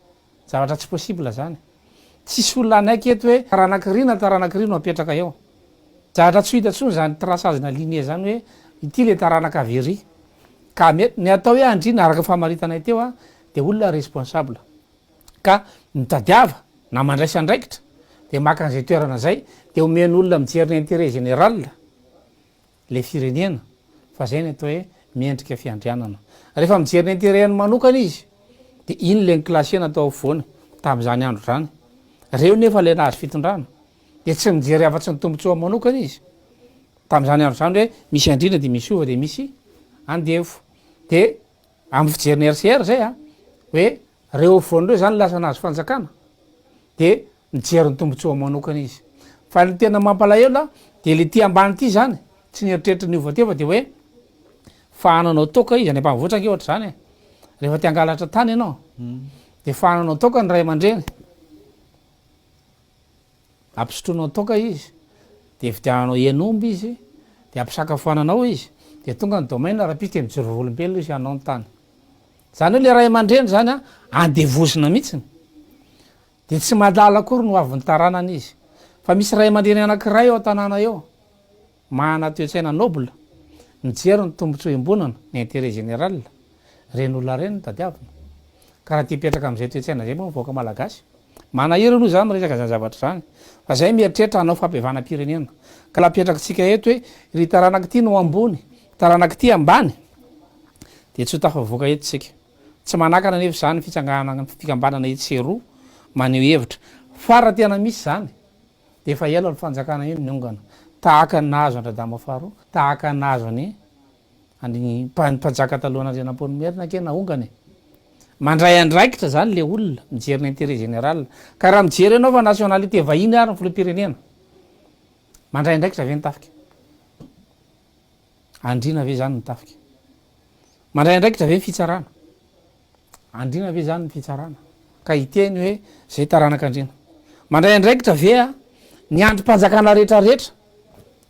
zavatra tsy possible zany tsisy olona anaiky eto hoe taranakirina taranakirino apetraka eo zavatra tsy hita tsony zany trasazina linie zany hoe ity le taranaka very ka ny atao hoe andrina araka famaritanay teo a de olona responsable ka mitadiava na mandraisa andraikitra de maka an'izay toerana zay de omeny olona mijery ny intérêt général le firenena fa zay ny atao hoe miendrika fiandrianana rehefa mijery ny intérêt-ny manokana izy de iny le ny klasena atao avoany tam'zany andro zany reo nefa le nahazo fitondrana de tsy mijery afatsy ny tombotsoa manokana izy tam'zany andro zany hoe misy andrina de misy ova de misy andevo de amy fijery ny RCR zay a hoe reo voan'reo zany lasa nahazo fanjakana de mijery ny tombotsoa manokana izy fa ny tena mampalaela de le ty ambany ty zany tsy nieritreritra ny ovateva de hoe fahananao toka izy any ambanivohitra nke ohatra zany rehefa ty angalatra tany ianao de fahananao toka ny ray aman-dreny ampisotronao toka izy de vidianao enomby izy de ampisakafoananao izy de tonga ny domaine raha-pisy de mijery volombelona izy anao ny tany zany hoe le ray aman-dreny zany a andevozina mihitsiny de tsy madala akory no avy ny taranany izy fa misy ray aman-dreny anakiray eo an-tanàna eo mahana toetsaina noble mijery ny tombotsoa embonana ny intérêt général reny olona reny ny tadiavina ka raha ty hipetraka am'izay toetsaina zay moa mivoaka malagasy manahira aloha zany resaka zany zavatra zany fa zay mieritreritra hanao fampiavana-pirenena ka laha pietrakitsika eto hoe ry taranaky ty no ambony taranaky ty ambany de tsy ho tafavoaka eto tsika tsy manakana nefa zany fitsangana fikambanana etseroa maneho hevitra fa raha tena misy zany de efa ela ny fanjakana io miongana tahaka ny nahazo andradama faharoa tahaka ny nahazo any mpanjaka talohana andrianampoinimerina ke naongany mandray andraikitra zany le olona mijery ny intérêt général ka raha mijery anao fa nationalité vahiny ary ny filoham-pirenena mandray andraikitra ave nytafika andrina ave zany nytafika mandray andraikitra ave ny fitsarana andrina ave zany ny fitsarana ka hiteny hoe zay taranak'andrina mandray andraikitra ave a ny androm-panjakana rehetrarehetra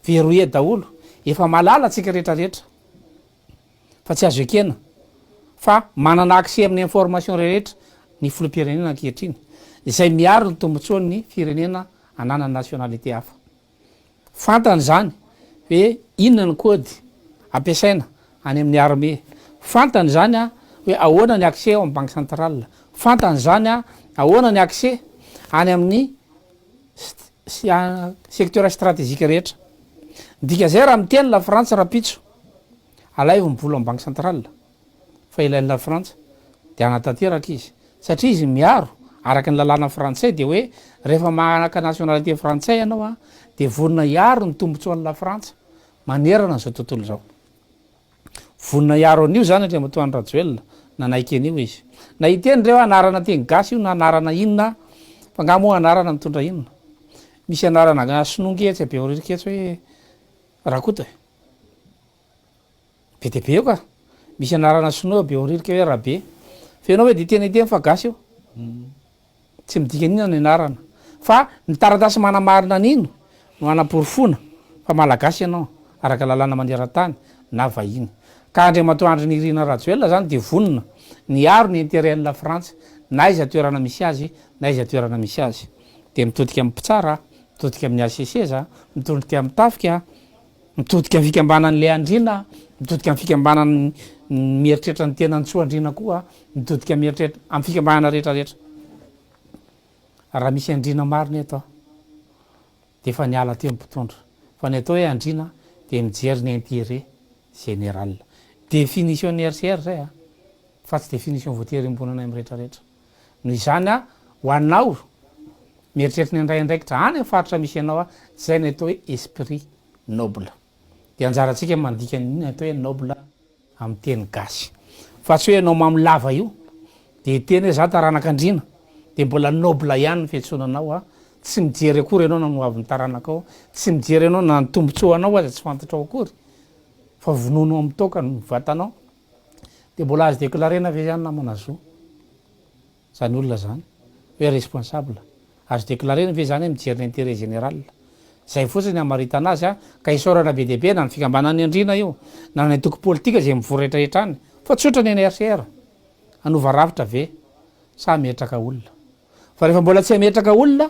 veroe daholo efa malala tsika rehetrarehetra fa tsy azo ekena fa manana accès amin'ny information rehetra ny filoam-pirenena ankehitriny izay miaro ny tombontsoan'ny firenena anana nationalité hafa fantany zany hoe inona ny kody ampiasaina any amin'ny armée fantany zany a hoe ahoana ny accès ao amin'ny banque centrale fantany zany a ahoana ny accès any amin'ny secteur stratégique rehetra dika zay raha miteny la frantsa rapitso alaivo mivola amin'ny banque centrale fa ilain'ny la frantsa de anatanteraka izy satria izy miaro araky ny lalàna frantsay de hoe rehefa manaka nationalité frantsay ianao a de vonina iaro ny tombotsoan'ny la frantsa manerana n'izao tontolo zao vonina iaro an'io zany atria matoany rajoelona nanaiky an'io izy na iteny reo anarana teny gasy io na anarana inona fa ngamo anarana mitondra inona misy anarana sinongetsy be oririketsy hoe rakota be de be io ka misy anarana sinoa be oririka hoe rahabe fenao hoe de tena iteny fa gasy io tsy midika anina ny anarana fa ny taratasy manamarina n'ino no anaporofona fa malagasy ianao araka lalàna maneran-tany na vahiny ka andriamatoandry ny irina rajoelona zany de vonina ny aro ny intérêt la frantsa na izy atoerana misy azy na izy atoerana misy azy de mitodika amin'ny mpitsara mitodika amin'ny aseseza mitodika amin'ny tafika mitodika amin'ny fikambanan'le andrina mitodika amin'ny fikambanany mieritreritra ny tena ntsoandrina koa mitodika mieritreritra amin'ny fikambanana rehetrarehetra raha misy andrina mariny atao de fa niala teo mpitondra fa ny atao hoe andrina de mijery ny intérêt général définition ny RCR zay a fa tsy définition voatery imbonana amin'ny rehetrarehetra noho izany a ho anao mieritreritra ny andray andraikitra any faritra misy anao a zay ny atao hoe esprit noble de anjaratsika mandika nina atao hoe noble amin'ny teny gasy fa tsy hoe anao mamilava io de teny hoe za taranaka andrina de mbola noble ihany ny fiantsonanao a tsy mijery akory ianao na noavy ny taranakao tsy mijery ianao na nytombontsoanao aza tsy fantatrao akory fa vonono amin'ny toka ny vatanao de mbola azo déclarena ve zany namana zo zany olona zany hoe responsable azo déclarena ve zany hoe mijery ny intérêt général zay fotsiny amaritana azy a ka isorana be debe na ny fikambanany andrina io na ny antoko politika zay mivoretrarehetra any fa tsotra ny NRCR anova ravitra ve sa metraka olona fa rehefa mbola tsy ametraka olona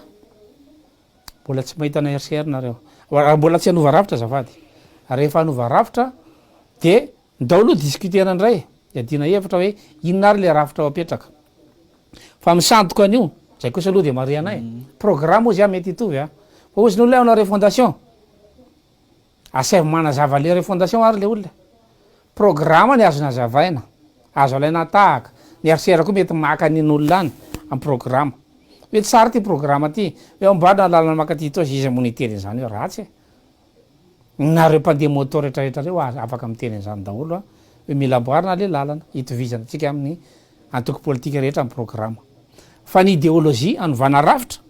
mbola tsy mahita ny RCR nareo mbola tsy anova ravitra zafady rehefa anova ravitra de ndao aloha discutena ndray adina hevitra hoe inona ary le ravitra ao apetraka fa misandoka an'io zay kosa aloha de marianay programme ozy a mety hitovy a fa ozy ny olona ana refondation asavy manazava le refondation ary le olona programme ny azo nazavaina azo alaina tahaka ny RCR koa mety maka nin'olona any amin'ny programme hoe tsara ty programme ty hoe ambana lalana makaty to izy moniteny zany hoe ratsy nareo mpandeha moto rehetrarehetra reo afaka miteny zany daholo a hoe mila amboarina le lalana hitovizana atsika amin'ny antoko politika rehetra amin'ny programme fa ny idéologie anovana ravitra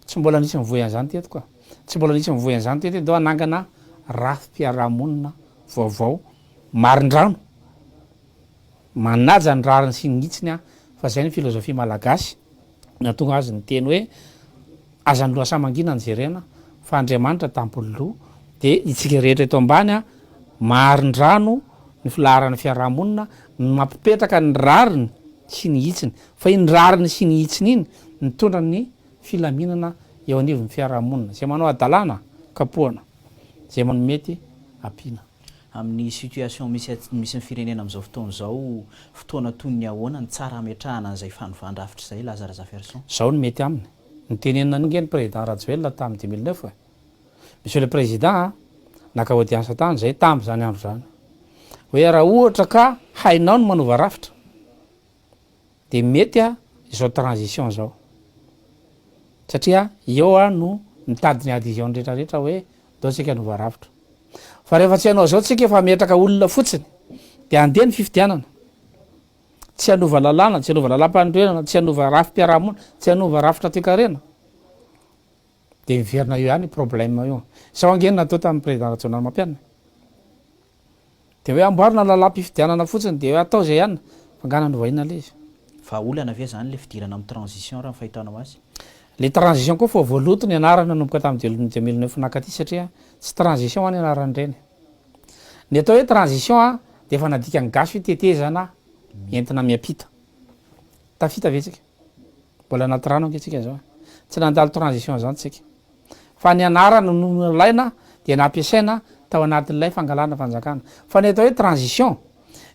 tsy mbola nisy mivoy an'izany teto koa tsy mbola nisy mivoy an'izany teto dao anangana rafim-piarahamonina vaovao marindrano manaja ny rariny sy nitsiny a fa zay ny filozofia malagasy natonga azy ny teny hoe azany loha samangina ny jerena fa andriamanitra tampoloa de itsika rehetra eto ambany a marindrano ny filaharany fiarahamonina mampipetraka ny rariny sy ny hitsiny fa iny rariny sy ny hitsiny iny mitondra ny filaminana eo anivon'ny fiarahamonina zay manao adalàna kapohana zay manao mety ampina amin'ny situation misy ny firenena am'izao fotoana zao fotoana toy ny ahoana ny tsara ametrahana an'izay fanovandravitra zay Lazare Zaferson zao ny mety aminy ny tenenina ninge ny président Rajoelina tamin'ny 2009 monsieur le président naka audience tany zay tamby zany andro zany hoe raha ohatra ka hainao no manova rafitra de mety a izao transition zao satria eo a no mitady ny adhésion rehetrarehetra hoe dao tsika anova rafitra fa rehefa tsy hanao zao tsika efa metraka olona fotsiny de andeha ny fifidianana tsy anova lalàna tsy anova lalam-panondrenana tsy anova rafim-piarahamonina tsy anova rafitra toekarena de miverina eo ihany problème io sao angeny natao tamin'ny président Rajoelina mampianina de hoe amboarina lalam-pifidianana fotsiny de hoe atao zay ihany fangana novaina le izy fa olana ve zany le fidirana amin'ny transition raha fahitanao azy le transition koa fa voaloto ny anarana nomboka tamin'ny 2009 nakaty satria tsy transition any anarany reny ny atao hoe transition a de efa nadika ny gasy fitetezana entina miampita tafita vetsika mbola anaty rano ankehtsika zao tsy nandalo transition zany tsika fa ny anarana no laina de nampiasaina tao anatin'ilay fangalana fanjakana fa ny atao hoe transition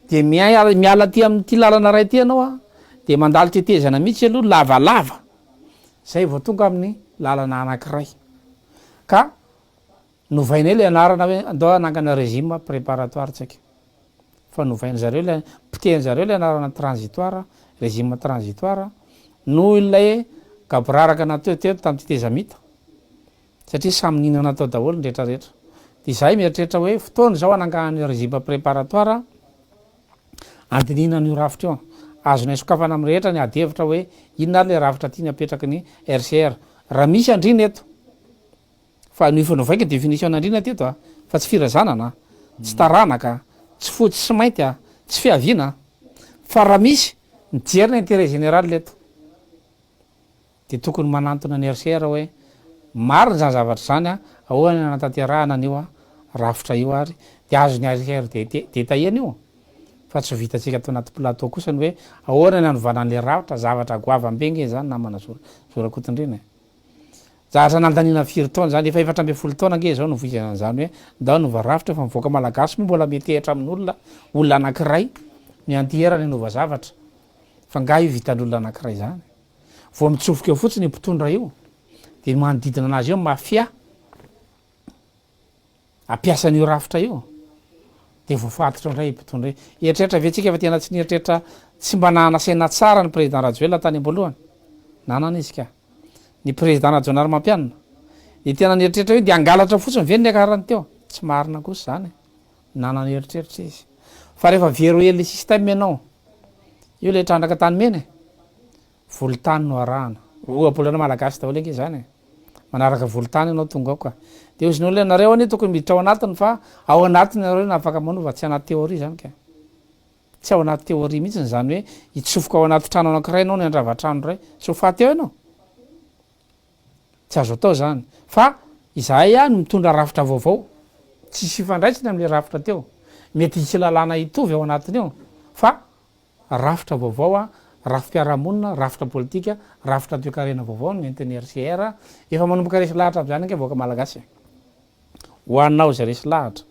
de miala ty am'ty lalana ray ty anao a de mandalo tetezana mihitsy aloha lavalava zay vao tonga amin'ny lalana anankiray ka novaina le anarana hoe andao anangana régime préparatoire tsika fa novaina zareo le pitehan'zareo le anarana transitoire régime transitoire no ilay gaboraraka nateo tamin'ny tetezamita satria samy nina natao daholo nrehetrarehetra de zahay mieritreritra hoe fotoana zao anangahany régime préparatoire andinina n'io rafitra io azonay sokafana am rehetra ny adevitra hoe inona ary le rafitra tiany apetraky ny RCR raha misy andrina eto fa noifanovaika définition andrina teto a fa tsy firazanana tsy taranaka tsy fotsy sy mainty a tsy fiaviana fa raha misy mijerina intérêt général leto de tokony manantona ny RCR hoe mariny zany zavatra zany a ahoana anatanterahana an'io a rafitra io ary de azo ny RCR de tahena io fa tsy vitatsika atao anaty plateau kosa ny hoe ahoana ny anovana an'le rafitra zavatra goavambenge zany namana zorakotondrina zahatra nandanina firy taona zany efa 4 taona nge zao novizanan'zany hoe ndao nova rafitra fa mivoaka malagasy mo mbola metehitra amin'olona olona anankiray ny antierany anova zavatra fa nga io vitan'olona anankiray zany vo mitsofoka eo fotsiny mpitondra io de manodidina anazy eo mafia ampiasan'io rafitra io de voafatitra ndray mpitondra eritreritra vetsika fa tena tsy nieritreritra tsy mba nanasaina tsara ny président Rajoelina tany amboalohany nanana izy ka ny président Rajonary Mampianina de tena nieritreritra hoe de angalatra fotsiny ve ny akarany teo tsy marina kosa zany nanana eritreritra izy fa rehefa verrouiller le système ianao io le trandraka tany mena volotany no arahana oabolana malagasy daholo ange zany manaraka volotany ianao tonga ao ka de ozinao le nareo ane tokony miditra ao anatiny fa ao anatiny nareo na afaka manova tsy anaty théorie zany ka tsy ao anaty théorie mihitsy zany hoe itsofoka ao anaty trano anankiray anao ny andrava-trano ray sofaty eo ianao tsy azo atao zany fa izahay a no mitondra rafitra vaovao tsy sifandraitsiny am'le rafitra teo mety hisy lalàna itovy ao anatiny eo fa rafitra vaovao a rafim-piarahamonina rafitra politika rafitra toekarena vaovao no entin'ny RCR efa manomboka resy lahatra am'zany ange voaka malagasy hoaninao zay resy lahatra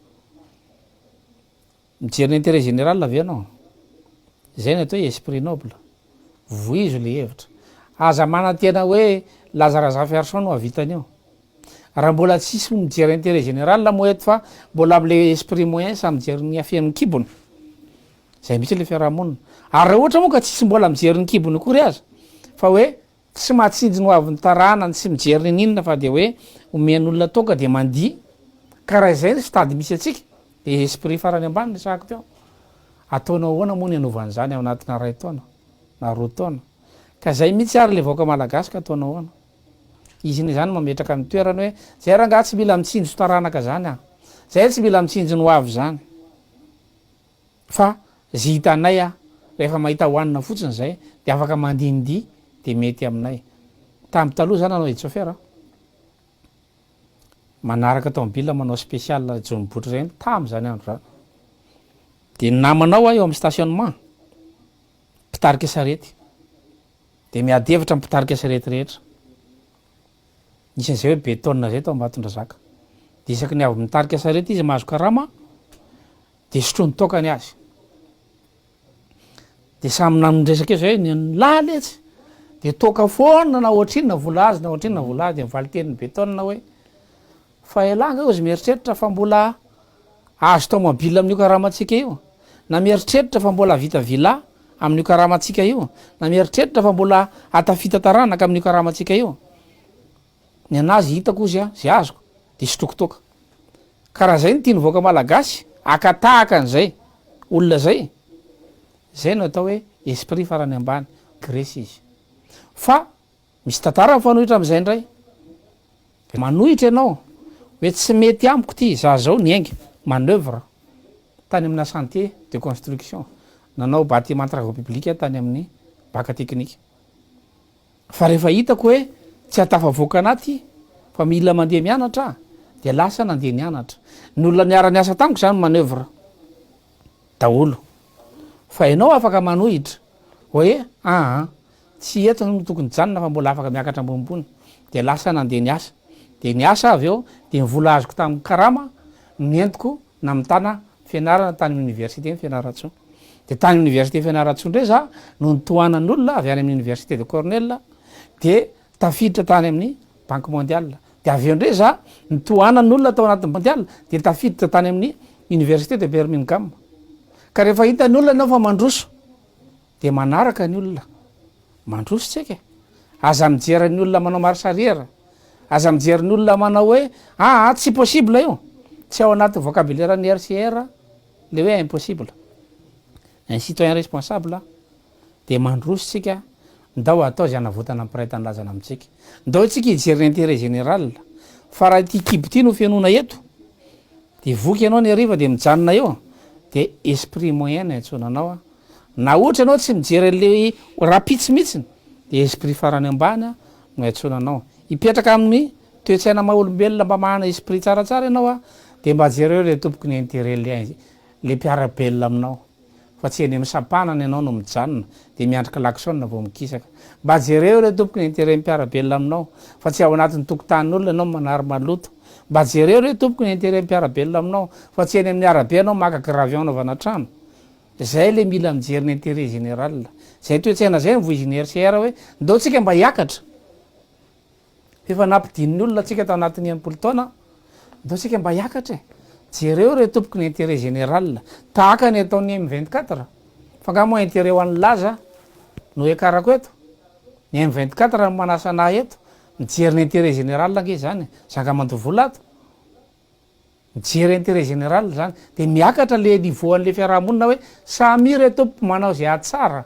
mijery ny intérêt général avy anao zay ny atao hoe esprit noble voizo le hevitra aza manantena hoe lazaraza fiarson no avitan'io raha mbola tsisy mijery intérêt général moa eto fa mbola am'le esprit moyen sa mijery ny afian'ny kibony zay mihitsy le fiarahamonina ary raha ohatra moa ka tsisy mbola mijery ny kibony kory aza fa hoe tsy mahatsinjy no avin'ny tarana tsy mijery ny ninona fa de hoe omen'olona toka de mandia karaha zay ny stady misy atsika de esprit farany ambany ny sahako teo ataonao ahoana moa ny anovan'zany ao anatina ray taona na roa taona ka zay mihitsy ary le vaoaka malagasy ka ataonao ahoana izy ny zany mametraka amin'ny toerany hoe zay raha nga tsy mila mitsinjo taranaka zany a zay tsy mila mitsinjo no avy zany fa zy hitanay a rehefa mahita hoanina fotsiny zay de afaka mandinidi de mety aminay tamy taloha zany anao etsofera manaraka tomobile manao spécial jonibotry reny tamy zany andro zany de namanao a eo amy stationnement mpitarika sarety de miadevitra mpitarika sarety rehetra isan'zay hoe betona zay tao ambatondrazaka de isaky ny avy mitarika sarety izy mahazo karama de sotrony tokany azy de samy nanondresaka eo zay hoe nlaly etsy de toka foana na ohatrinona vola azy na ohatrinona vola azy de mivaliteniny betona hoe fa elanga ozy mieritreritra fa mbola azo tomobile amin'io karamatsika io na mieritreritra fa mbola vita vila amin'io karamatsika io na mieritreritra fa mbola atafita taranaka amin'io karamatsika io ny anazy hitako ozy a zay azoko de sotrokotoka karaha zay ny tia nyvoaka malagasy akatahaka an'zay olona zay zay no atao hoe esprit farany ambany grece izy fa misy tantara mifanohitra am'izay ndray manohitra ianao hoe tsy mety amiko ty za zao ny aingy manœuvre tany amina chantier de construction nanao bâtiment travaux publics tany amin'ny baka teknika fa rehefa hitako hoe tsy atafavoaka anaty fa mila mandeha mianatra de lasa nandeha nianatra ny olona niara-ny asa tamiko zany manœuvre daholo fa ianao afaka manohitra hoe tsy eto no tokony janona fa mbola afaka miakatra ambonimbony de lasa nandeha ny asa de ny asa avy eo de nyvola azoko tamin'ny karama mientiko na mitana fianarana tany université ny fianaratso de tany université fianaratso ndray za no nitohanany olona avy any amin'ny université de cornel de tafiditra tany amin'ny banque mondiale de avy eo ndray za nitohanany olona tao anatin'ny mondiale de tafiditra tany amin'ny université de Birmingham ka rehefa hitany olona anao fa mandroso de manaraka ny olona mandroso tsika aza mijerany olona manao marsariera aza mijerany olona manao hoe tsy possible io tsy ao anaty vocabulaire ny RCR le hoe impossible un citoyen responsable de mandroso tsika ndao atao zay anavotana ampiray-tany lazana amitsika ndao tsika hijery ny intérêt général fa raha ty kibo ty no fianona eto de voky ianao ny ariva de mijanona eo de esprit moyen antsonanao na ohatra anao tsy mijery le rapitsy mihitsiny de esprit farany ambany no antsonanao hipetraka amin'ny toetsaina maha-olombelona mba mahana esprit tsaratsara ianao de mba jereo le tompoky ny intérêt le mpiarabelona aminao fa tsy eny amin'ny sapanana ianao no mijanona de miandrika lakson vao mikisaka mba jereo le tompoky ny intérêt mpiarabelona aminao fa tsy ao anatin'ny tokotanin'olona ianao manary maloto mba jereo le tompoky ny intérêt mpiarabelona aminao fa tsy eny amin'ny arabe anao makagravion naovana trano zay le mila mijery ny intérêt général zay toetsaina zay nyvoiziny RCR hoe ndao tsika mba hiakatra efa nampidininy olona tsika tao anatin'ny enimpolo taona ndao tsika mba hiakatra jereo re tompoky ny intérêt général tahaka ny ataony M24 fa ngamo intérêt ho an'ny laza no ekarako eto ny M24 no manasa anahy eto mijery ny intérêt général ange zany zaka mandovola ato mijery intérêt général zany de miakatra le nivoan'le fiarahamonina hoe samy re tompo manao zay atsara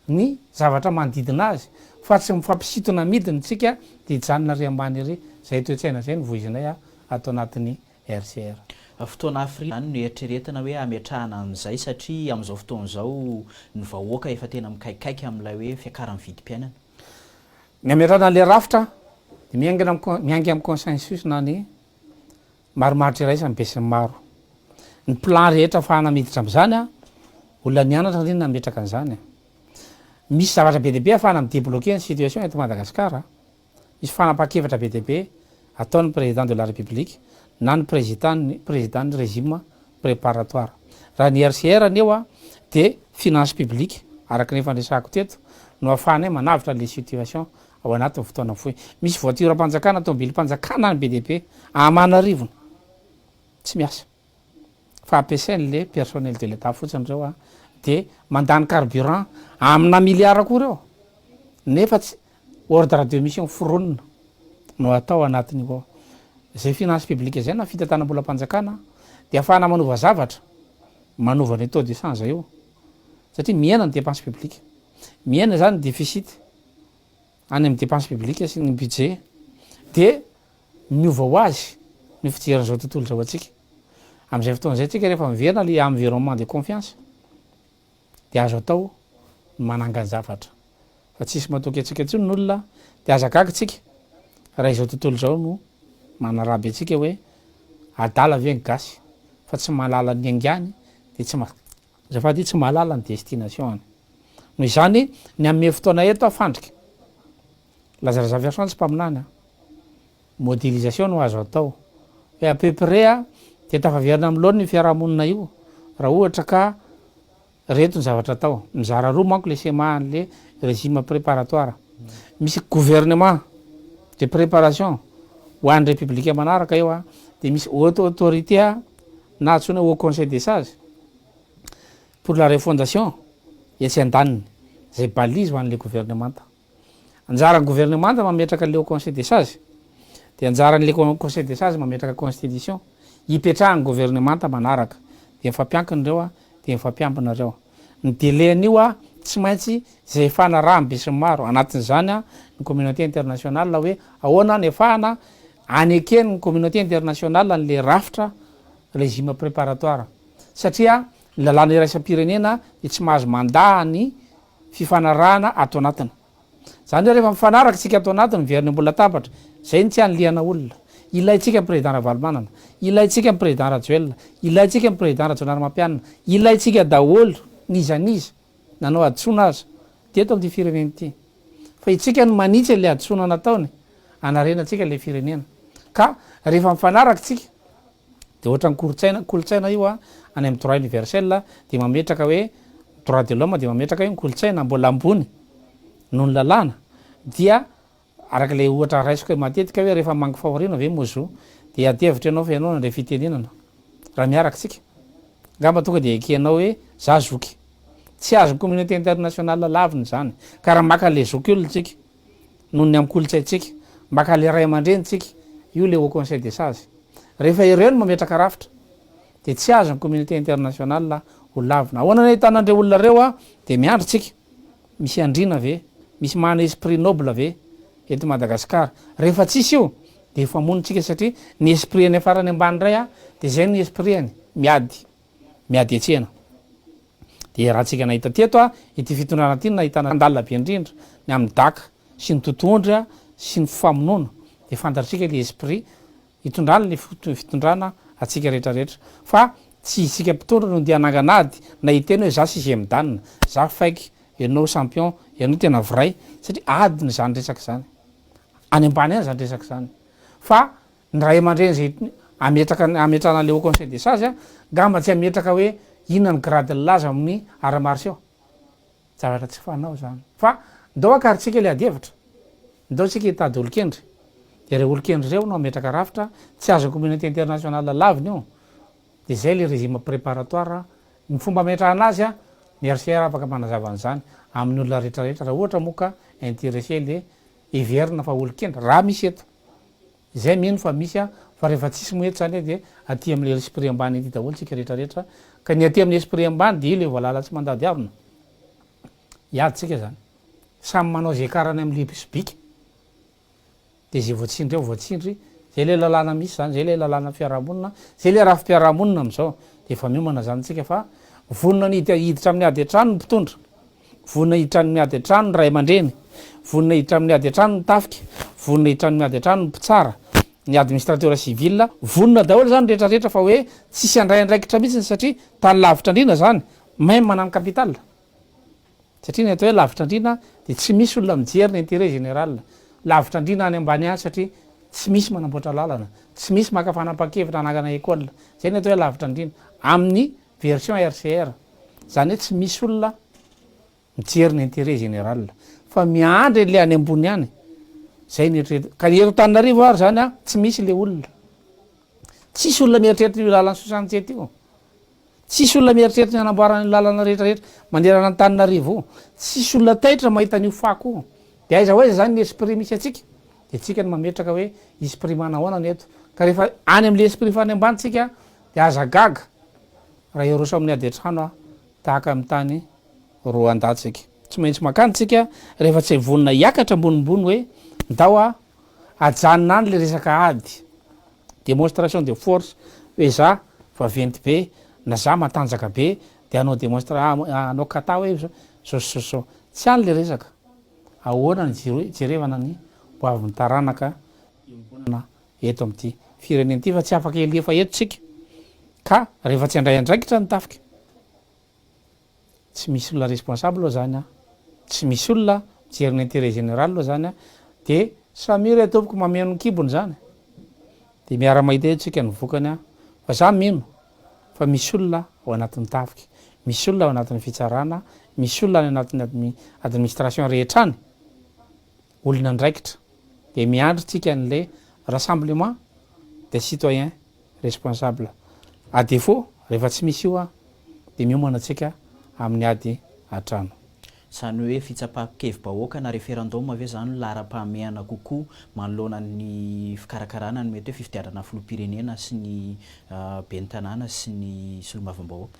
ny zavatra manodidina azy fa tsy mifampisitona midiny tsika de janona ry ambany ry zay toetsaina zay nyvoizinay atao anatin'ny RCR fotoana Afrika any no eritreretina hoe ametrahana an'izay satria amin'izao fotoana zao ny vahoaka efa tena mikaikaiky amin'ilay hoe fiakaran'ny vidim-piainana ny ametrahana le rafitra de miangy amin'ny consensus na ny maromaritra iray sambe sy maro ny plan rehetra fahana miditra am'zany olona nianatra reny nametraka an'zany misy zavatra be deaibe afahana mi débloquer ny situation eto Madagasikara misy fanapa-kevatra be deaibe ataon'ny président de la république na ny président ny régime préparatoire raha ny RCR neo de finance publique araky ny fandraisako teto no afahanay manavitra le situation ao anatin'ny fotoana foy misy voiture mpanjakana tomobily mpanjakana ny be deaibe amanarivony tsy miasa fa ampiasainy le personnel de l'état fotsiny reo de mandany carburant amina milliard koa reo nefa tsy ordre de mission foronina no atao anatin'io zay finance publique zay na fitantanam-bola mpanjakana de afahana manova zavatra manova ny taux de change io satria miaina ny dépense publique miaina zany déficit any amin'ny dépense publique sy ny budget de miova ho azy ny fijeran'izao tontolo zao atsika am'izay fotoana zay tsika rehefa miverina le environnement de confiance de azo atao manangany zavatra fa tsisy matoky atsika ntsony n'olona de azagaky tsika raha izao tontolo zao no manaraby atsika hoe adala veny gasy fa tsy malala ny angany de zafady tsy malala ny destination any noho izany ny ame fotoana eto afandrika lazarazaviasoantsy mpaminany modélisation no azo atao hoe à peu près de tafaverina am'loany ny fiarahamonina io raha ohatra ka reto ny zavatra atao mizara roa manko le semahan'le régime préparatoire misy gouvernement de préparation ho an'ny républicain manaraka eo de misy haute autorité na atsona au conseil des sages pour la refondation etsy andaniny zay balise ho an'le gouvernemanta anjarany gouvernemanta mametraka le au conseil des sages de anjaran'le conseil des sages mametraka constitution hipetrahany gouvernemanta manaraka de mifampiankiny reo de mifampiambina reo ny délai-n'io tsy maintsy zay fanaraha be sy maro anatin'zany ny communauté internationale hoe ahoana ny efahana anekeny ny communauté internationale an'le rafitra régime préparatoire satria lalàna iraisam-pirenena de tsy mahazo mandaa ny fifanarahana atao anatina zany hoe rehefa mifanaraka tsika atao anatiny miveriny ambola tabatra zay ny tsy anliana olona ilaitsika ny président Ravalomanana ilaitsika ny président Rajoelina ilaitsika ny président Rajonary Mampianina ilaitsika daholo nizaniza nanao adsona azy teto am'ty fireneny ty fa itsika ny manitsy le adisona nataony anarenatsika le firenena ka rehefa mifanaraka tsika de ohatra ny kolotsaina io a any amy droit universel de mametraka hoe droit de l'homme de mametraka hoe kolotsaina mbola ambony noho ny lalàna dia arak'le ohatra raisiko hoe matetika hoe rehefa mangy fahoriana ve mozo de adevitra ianao fa ianao nandray fitenenana raha miaraka tsika ngamba tonga de ekenao hoe za zoky tsy azo communauté international laviny zany ka raha maka le zoky olo tsika noho ny amy kolotsaitsika maka le ray aman-drenytsika io le au conseil des sages rehefa ireo no mametraka rafitra de tsy azo ny communauté international ho lavina ahoana ny tanandre olona reo a de miandry tsika misy andrina ve misy mana esprit noble ve eto Madagasikara rehefa tsisy io de efa monitsika satria ny esprit any afarany ambany ray a de zay ny esprit any miady etsena de raha tsika nahita teto a ity fitondrana ty nahitana andalina be indrindra ny amy daka sy ny totondra sy ny fifamonoana de fantatrika le esprit itondrana le fitondrana atsika rehetrarehetra fa tsy isika mpitondra no ndia ananganady na iteny hoe za sixième dan za faiky ianao champion ianao tena vray satria adiny zany resaky zany any ambany any zany resaky zany fa ny ray aman-dreny zay ametrana le au conseil des sages ngamba tsy ametraka hoe inona ny grade laza amin'ny ara-marsio zavatra tsy fanao zany fa ndao akarytsika le adevitra ndao tsika hitady olokendry de re olokendry reo no ametraka rafitra tsy azo communauté international laviny io de zay le régime préparatoire ny fomba ametrahana azy ny RCR afaka manazavan'zany amin'ny olona rehetrarehetra raha ohatra moka intéressé le everina fa olokendry raha misy eto zay mino fa misy fa rehefa tsisy moety zany de aty am'le esprit ambany ity daholo tsika rehetrarehetra ka ny aty amin'ny esprit ambany de le voalala tsy mandady avina iady tsika zany samy manao zay karany am'le bisibika de zay voatsindry eo voatsindry zay le lalàna misy zany zay le lalàna fiarahamonina zay le raha fiarahamonina am'zao de efa miomana zany tsika fa vonona ny hiditra amin'ny ady an-trano ny mpitondra vonona hiditra amin'ny ady an-trano ny ray aman-dreny vonona hiditra amin'ny ady an-trano ny tafika vonona hiditra amin'ny ady an-trano ny mpitsara ny administrateur civil vonona daholo zany rehetrarehetra fa hoe tsisy andray andraikitra mihitsy satria tany lavitra andrina zany même manamy capital satria ny atao hoe lavitra andrina de tsy misy olona mijery ny intérêt général lavitra andrina any ambany any satria tsy misy manamboatra lalana tsy misy makafanam-pakevitra anagana école zay ny atao hoe lavitra andrina amin'ny version RCR zany hoe tsy misy olona mijery ny intérêt général fa miandry le any ambony any zay nieritrereto ka eto Tananarivo ary zany tsy misy le olona tsisy olona mieritreritra io lalana 67 io tsisy olona mieritreritra ny anamboarany lalana rehetrarehetra manderana ny Tananarivo tsisy olona taitra mahita an'io fako io de aiza hoaiza zany ny esprit misy atsika de tsika ny mametraka hoe esprit manahoana ny eto ka rehefa any am'le esprit fany ambany tsika de aza gaga raha eroso amin'ny ady an-trano tahaka amy tany Rwanda tsika tsy maintsy makany tsika rehefa tsy vonona hiakatra ambonimbony hoe ndao ajanona any le resaka ady démonstration de force hoe za vaventy be na za matanjaka be de anao anao kata hoe so tsy any le resaka ahoana ny jerevana ny boavin'ny taranaka imbonana eto am'ty fireneny ty fa tsy afaka elefa eto tsika ka rehefa tsy andray andraikitra ny tafika tsy misy olona responsable loa zany tsy misy olona mijery ny intérêt général loa zany de samira ataoviko mameno ny kibony zany de miara-mahita eto tsika ny vokany fa za mino fa misy olona ao anatin'ny tafika misy olona ao anatin'ny fitsarana misy olona any anatin'ny administration rehetrany olona ndraikitra de miandry tsika n'le rassemblement des citoyens responsables à défaut rehefa tsy misy io de miomana tsika amin'ny ady an-trano zany hoe fitsapakevy-bahoaka na référendum ave zany lara-pahameana kokoa manoloana ny fikarakarana ny mety hoe fifidianana filoham-pirenena sy ny ben'ny tanàna sy ny solomavam-bahoaka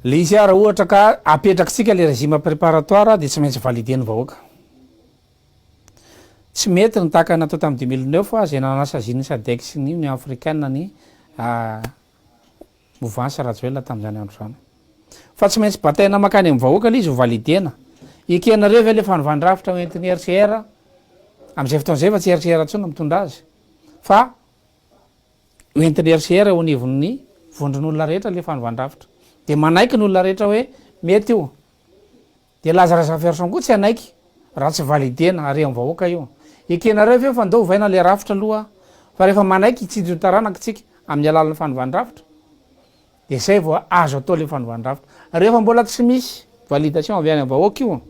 le izy raha ohatra ka apetraksika le régime préparatoire de tsy maintsy valideny vahoaka tsy mety ny tahaka natao tamin'ny 2009 zay nanasaziny SADC sy ny Union africaine ny mouvance rajoela tamin'izany andro zany fa tsy maintsy bataina makany amin'ny vahoaka le izy ho validena ekenareo ve le fanovandravitra oentin'ny RCR am'izay fotoan'izay fa tsy RCR tsona mitondra azy fa oentin'ny RCR eo anivon'ny vondron'olona rehetra le fanovandravitra de manaiky ny olona rehetra hoe mety io de lazaraza version koa tsy anaiky raha tsy validena are am vahoaka io ekenareo ve fa ndao vaina le rafitra aloha fa rehefa manaiky itsidry ny taranaka tsika amin'ny alalan'ny fanovandravitra de zay vao azo atao le fanovandravitra rehefa mbola tsy misy validation avy any am vahoaka io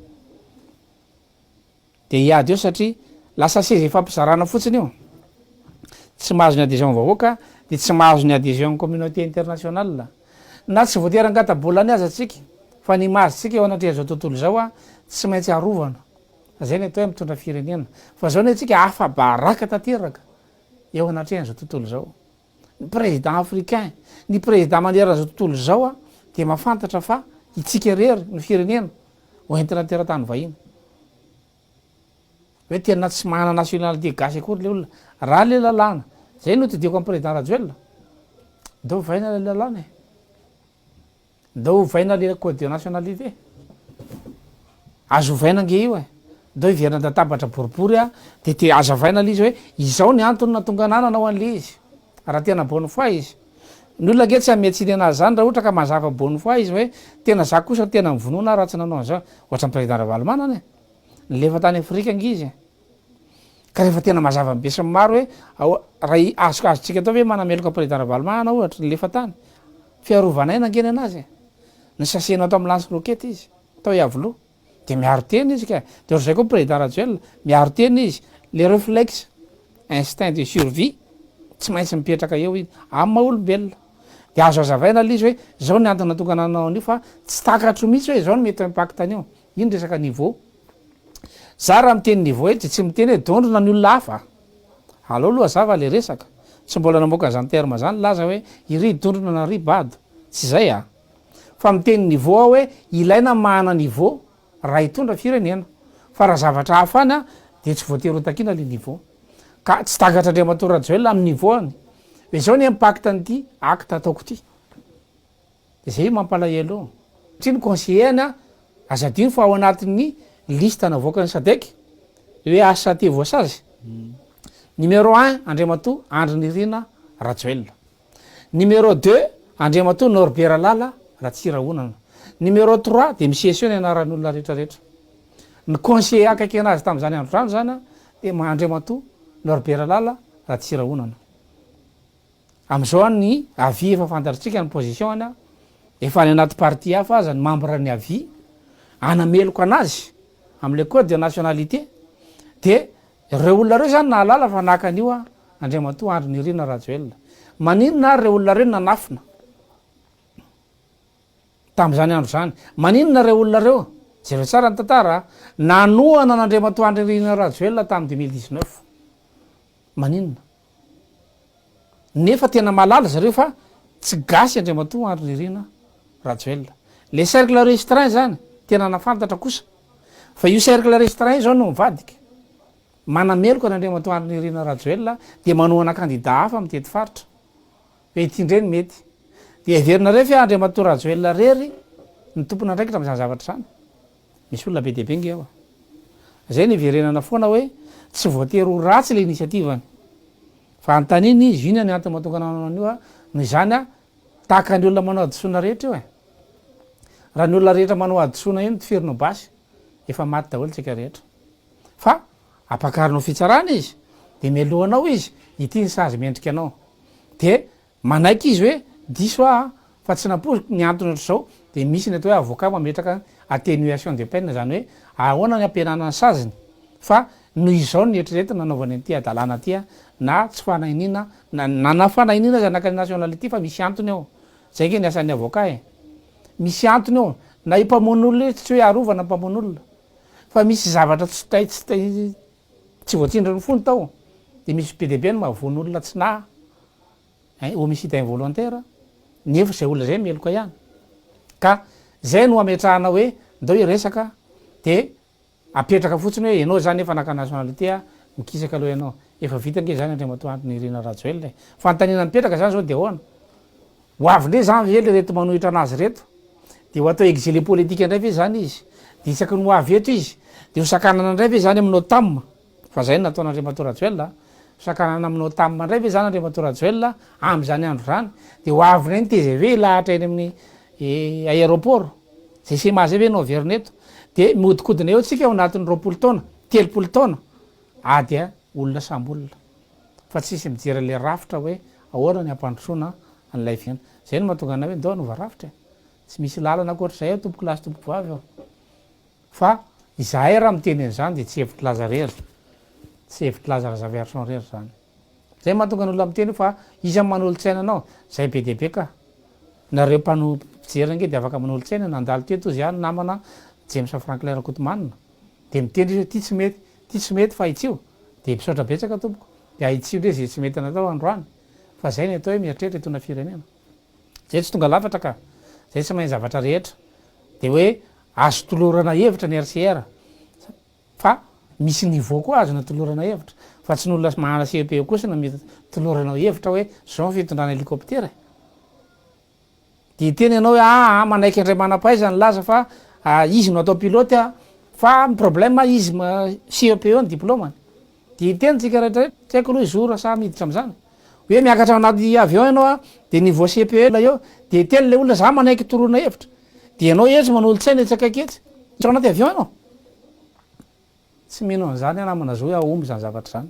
de iady eo satria lasa seza efampizarana fotsiny io tsy mahazo ny adhésion vahoaka de tsy mahazo ny adhésion communauté internationale na tsy voaterangatabolany azy atsika fa ny mahazo tsika eo anatreazao tontolo zao a tsy maintsy arovana zay ny atao hoe mitondra firenena fa zao ny atsika afa-baraka tanteraka eo anatrehan'zao tontolo zao ny président africain ny président maneran'zao tontolo zao a de mafantatra fa itsika rery ny firenena hoentina teratany vahiny hoe tena tsy manana nationalité gasy akory le olona raha le lalàna zay no tidiako am président rajoelona ndao vaina le lalàna ndao vaina le code de nationalité azo vaina nge io ndao iverina databatra boribory a de azavaina le izy hoe izao ny antony natonga anana nao an'le izy raha tena bonne foi izy ny olona nge tsy ametsiny anazy zany raha ohatra ka mazava bonne foi izy hoe tena za kosa tena mivonona raha tsy nanao zao ohatra ny président Ravalomanana lefa tany Afrika nge izy ka rehefa tena mazava mibesy maro hoe raha azokazotsika atao hoe manameloka président Ravalomanana ohatra lefa tany fiarovana nangeny anazy ny sasena atao amy lance roquette izy atao iavoloha de miaro teny izy ka de orzay koa président Rajoelina miaro teny izy le réflexe instinct de survie tsy maintsy mipetraka eo iny amy maha olombelona de azo azavaina le izy hoe zao ny antony natonga nanao an'io fa tsy takatro mihitsy hoe zao ny mety impact an'io iny resaka niveau za raha miteny niveau hoe tsy miteny hoe dondrona ny olona hafa aleo aloha zava le resaka tsy mbola namoaka zany terme zany laza hoe iry dondrona na ry bado tsy zay fa miteny niveau ao hoe ilaina mahana niveau raha hitondra firenena fa raha zavatra hafa any de tsy voatery hotakina le niveau ka tsy takatra Andriamatoa Rajoelina amin'ny niveau any hoe zao ny impact an'ity acte ataoko ty de zay mampalahelo tsy ny conseiller any azadino fa ao anatin'ny liste navoakany SADC hoe ASAT voasazy numéro 1 Andriamatoa Andry Nirina Rajoelina numéro 2 Andriamatoa Norbert Lala Ratsirahonana numéro 3 de misesy eo ny anaran'olona rehetrarehetra ny conseiller akaiky anazy tam'zany andro rano zany de Andriamatoa Norbert Lala Ratsirahonana am'zao ny avis efa fantatritsika ny position any efa any anaty parti hafa aza ny membre ny avis anameloko anazy am'le code de nationalité de reo olona reo zany nahalala fa naka an'io Andriamatoa Andry Nirina Rajoelina maninona ary reo olona reo nanafina tam'zany andro zany maninona reo olona reo jereo tsara ny tantara nanoana n'Andriamatoa Andry Nirina Rajoelina tamy 2019 maninona nefa tena malala zareo fa tsy gasy Andriamatoa Andry Nirina Rajoelina le cercle restreint zany tena nafantatra kosa fa io cercle restreint zao no mivadika manameloka n'Andriamatoa Andry Nirina Rajoelina de manoana candidat hafa amy tety faritra hoe itindreny mety de everinareo fa Andriamatoa Rajoelina rery ny tompona ndraiky tam'zany zavatra zany misy olona be deabe nge zay ny verenana foana hoe tsy voatery ho ratsy le initiativany fa antaniny izy iny ny antony mahatonga nanao an'io noho izany tahaka ny olona manao adisona rehetra io raha ny olona rehetra manao adisona iny tiferinao basy efa maty daholo tsika rehetra fa apakarinao fitsarana izy de mialohanao izy ity ny sazy mendrika anao de manaiky izy hoe diso fa tsy napoziky ny antony ohatr'zao de misy ny atao hoe avocat mametraka atténuation de peine zany hoe ahoana ny ampianana ny saziny fa noho izao ny eritreretina nanaovany an'ity adalàna ty na tsy fanahinina na fanahinina zany naka ny nationalité fa misy antony eo zay nge ny asan'ny avocat misy antony eo na impamon'olona tsy hoe arovana mpamon'olona fa misy zavatra tsy voatsindry ny fony tao de misy be deabe ny mahavoan'olona tsy na homicide involontaire nefa zay olona zay meloka ihany ka zay no ametrahana hoe ndao hoe resaka de apetraka fotsiny hoe ianao zany efa naka nationalité mikisaka aloha ianao efa vita nge zany Andriamatoa Andry Nirina Rajoelina fantanina mipetraka zany zao de ahoana ho avy ndre zany vely reto manohitra anazy reto de ho atao exilé politique ndray ve zany izy de isaky ny ho avy eto izy de ho sakanana ndray ve zany aminao tam fa zay nataon'Andriamatoa Rajoelina sakanana aminao tam ndray ve zany Andriamatoa Rajoelina am'zany andro zany de ho avy ny TGV lahatra eny amin'ny aéroport zay sema zay ve nao averina eto de mihodikodina eo tsika ao anatin'ny 20 taona 30 taona ady olona sambolona fa tsisy mijery le rafitra hoe ahoana ny ampandrosoana an'lay viana zay no mahatonga ana hoe ndao anova rafitra tsy misy lalana akoatr'zay tompoko lasy tompoko vavy ao fa izahay raha miteny an'izany de tsy hevitry laza rery tsy hevitry laza razaviarison rery zany zay mahatonga ny olona miteny fa izy manolo-tsaina anao zay be deaibe ka nareo mpanojery nge de afaka manolo-tsaina nandalo teto zy any namana James Franklin Kotomanina de mitendry izy ty tsy mety fa itsio de misaotra betsaka tompoko de aitsio ndre zay tsy mety anatao androany fa zay ny atao hoe mieritreritra etona firenena zay tsy tonga lafatra ka zay tsy mahay zavatra rehetra de hoe azo tolorana hevitra ny RCR fa misy niveau koa azona tolorana hevitra fa tsy n'olona mahana CEP kosina mety tolorana hevitra hoe zao fitondrana helikoptera de teny ianao hoe manaiky andray manam-pahaizany laza fa izy no atao pilote fa problème izy CEP eo ny diplômany de tenytsika rehetrarehetra tsy haiko aloha izora sa miditra am'zany hoe miakatra anaty avion ianao de niveau CPE la eo de teny le olona za manaiky torona hevitra de ianao etsy manolo-tsaina etsy akaketsy ao anaty avion ianao tsy mino an'zany anamana zao hoe aomby zany zavatra zany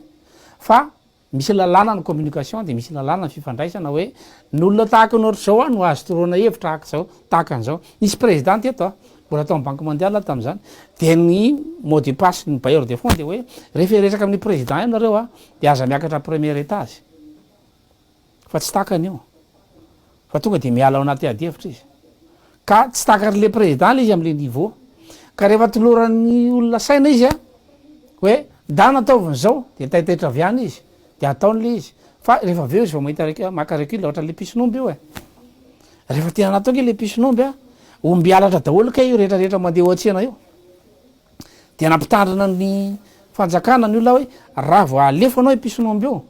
fa misy lalàna ny communication de misy lalàna ny fifandraisana hoe ny olona tahaka ny ohatry zao no azo torona hevitra akzao tahaka an'zao nisy président eto mbola atao banque mondiale tam'zany de ny mot de passe ny bailleur de fonds de hoe rehefa resaka amin'ny président ianareo de aza miakatra premier étage fa tsy takan'io fa tonga de miala ao anaty ady hevitra izy ka tsy takatryle président le izy am'le niveau ka rehefa toloran'ny olona saina izy hoe da nataoviny zao de taitaitra viany izy de ataon'le izy fa rehefa aveo izy vao mahita maka recul ohatra le pisonomby io rehefa tena natao nge le pisonomby omby alatra daholo ka io rehetrarehetra mandeha o atsena io de nampitandrina ny fanjakana ny olona hoe raha vo alefa anao pisonomby io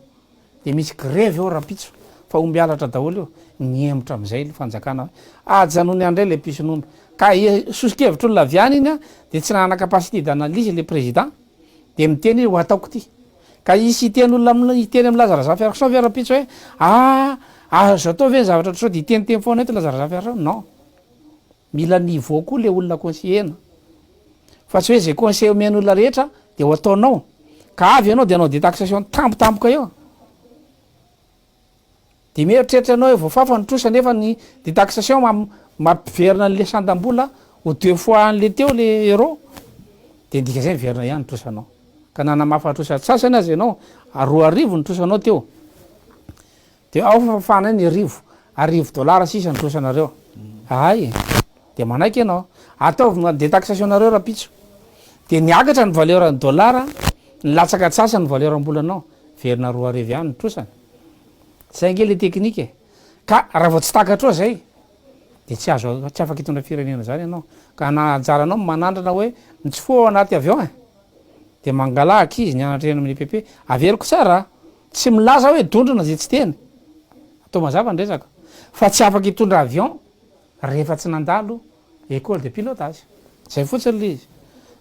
de misy grève eo rapitso fa omby alatra daholo io niemotra am'zay le fanjakana hoe ajanony andray le pisonomby ka sosikevitra olona viany iny de tsy nanana capacité d'analyse le président de miteny ho ataoko ty ka isy iten'olona iteny am lazarazafiarison viarapitso hoe azo atao ve ny zavatra sao de iteniteny foana eto lazarazafiarison non mila niveau koa le olona conseillena fa tsy hoe zay conseil omen'olona rehetra de ho ataonao ka avy ianao de anao de taxation tampotampoka eo de mieritreritra anao hoe voafafa nytrosa nefa ny détaxation mampiverina an'le sandam-bola ho 2 fois an'le teo le euro de ndika zay miverina ihany trosanao ka nanamafa trosa sasany azy ianao 2 ny trosanao teo de ao fafafana ny $10 sisa ny trosanareo ay de manaiky ianao ataovy détaxation nareo rapitso de niakatra ny valeur ny dollara ny latsaka atsasa ny valeur ambolanao verina 2 ihany ny trosany zay nge le teknike ka raha vao tsy takatra zay de tsy afaka hitondra firenena zany ianao ka najaranao manandrana hoe mitsy fo anaty avion de mangalaky izy nianatra eny amin'ny EPP averiko tsara tsy milaza hoe dondrona zay tsy teny atao mazava ndresaka fa tsy afaka hitondra avion rehefa tsy nandalo école de pilotage zay fotsiny le izy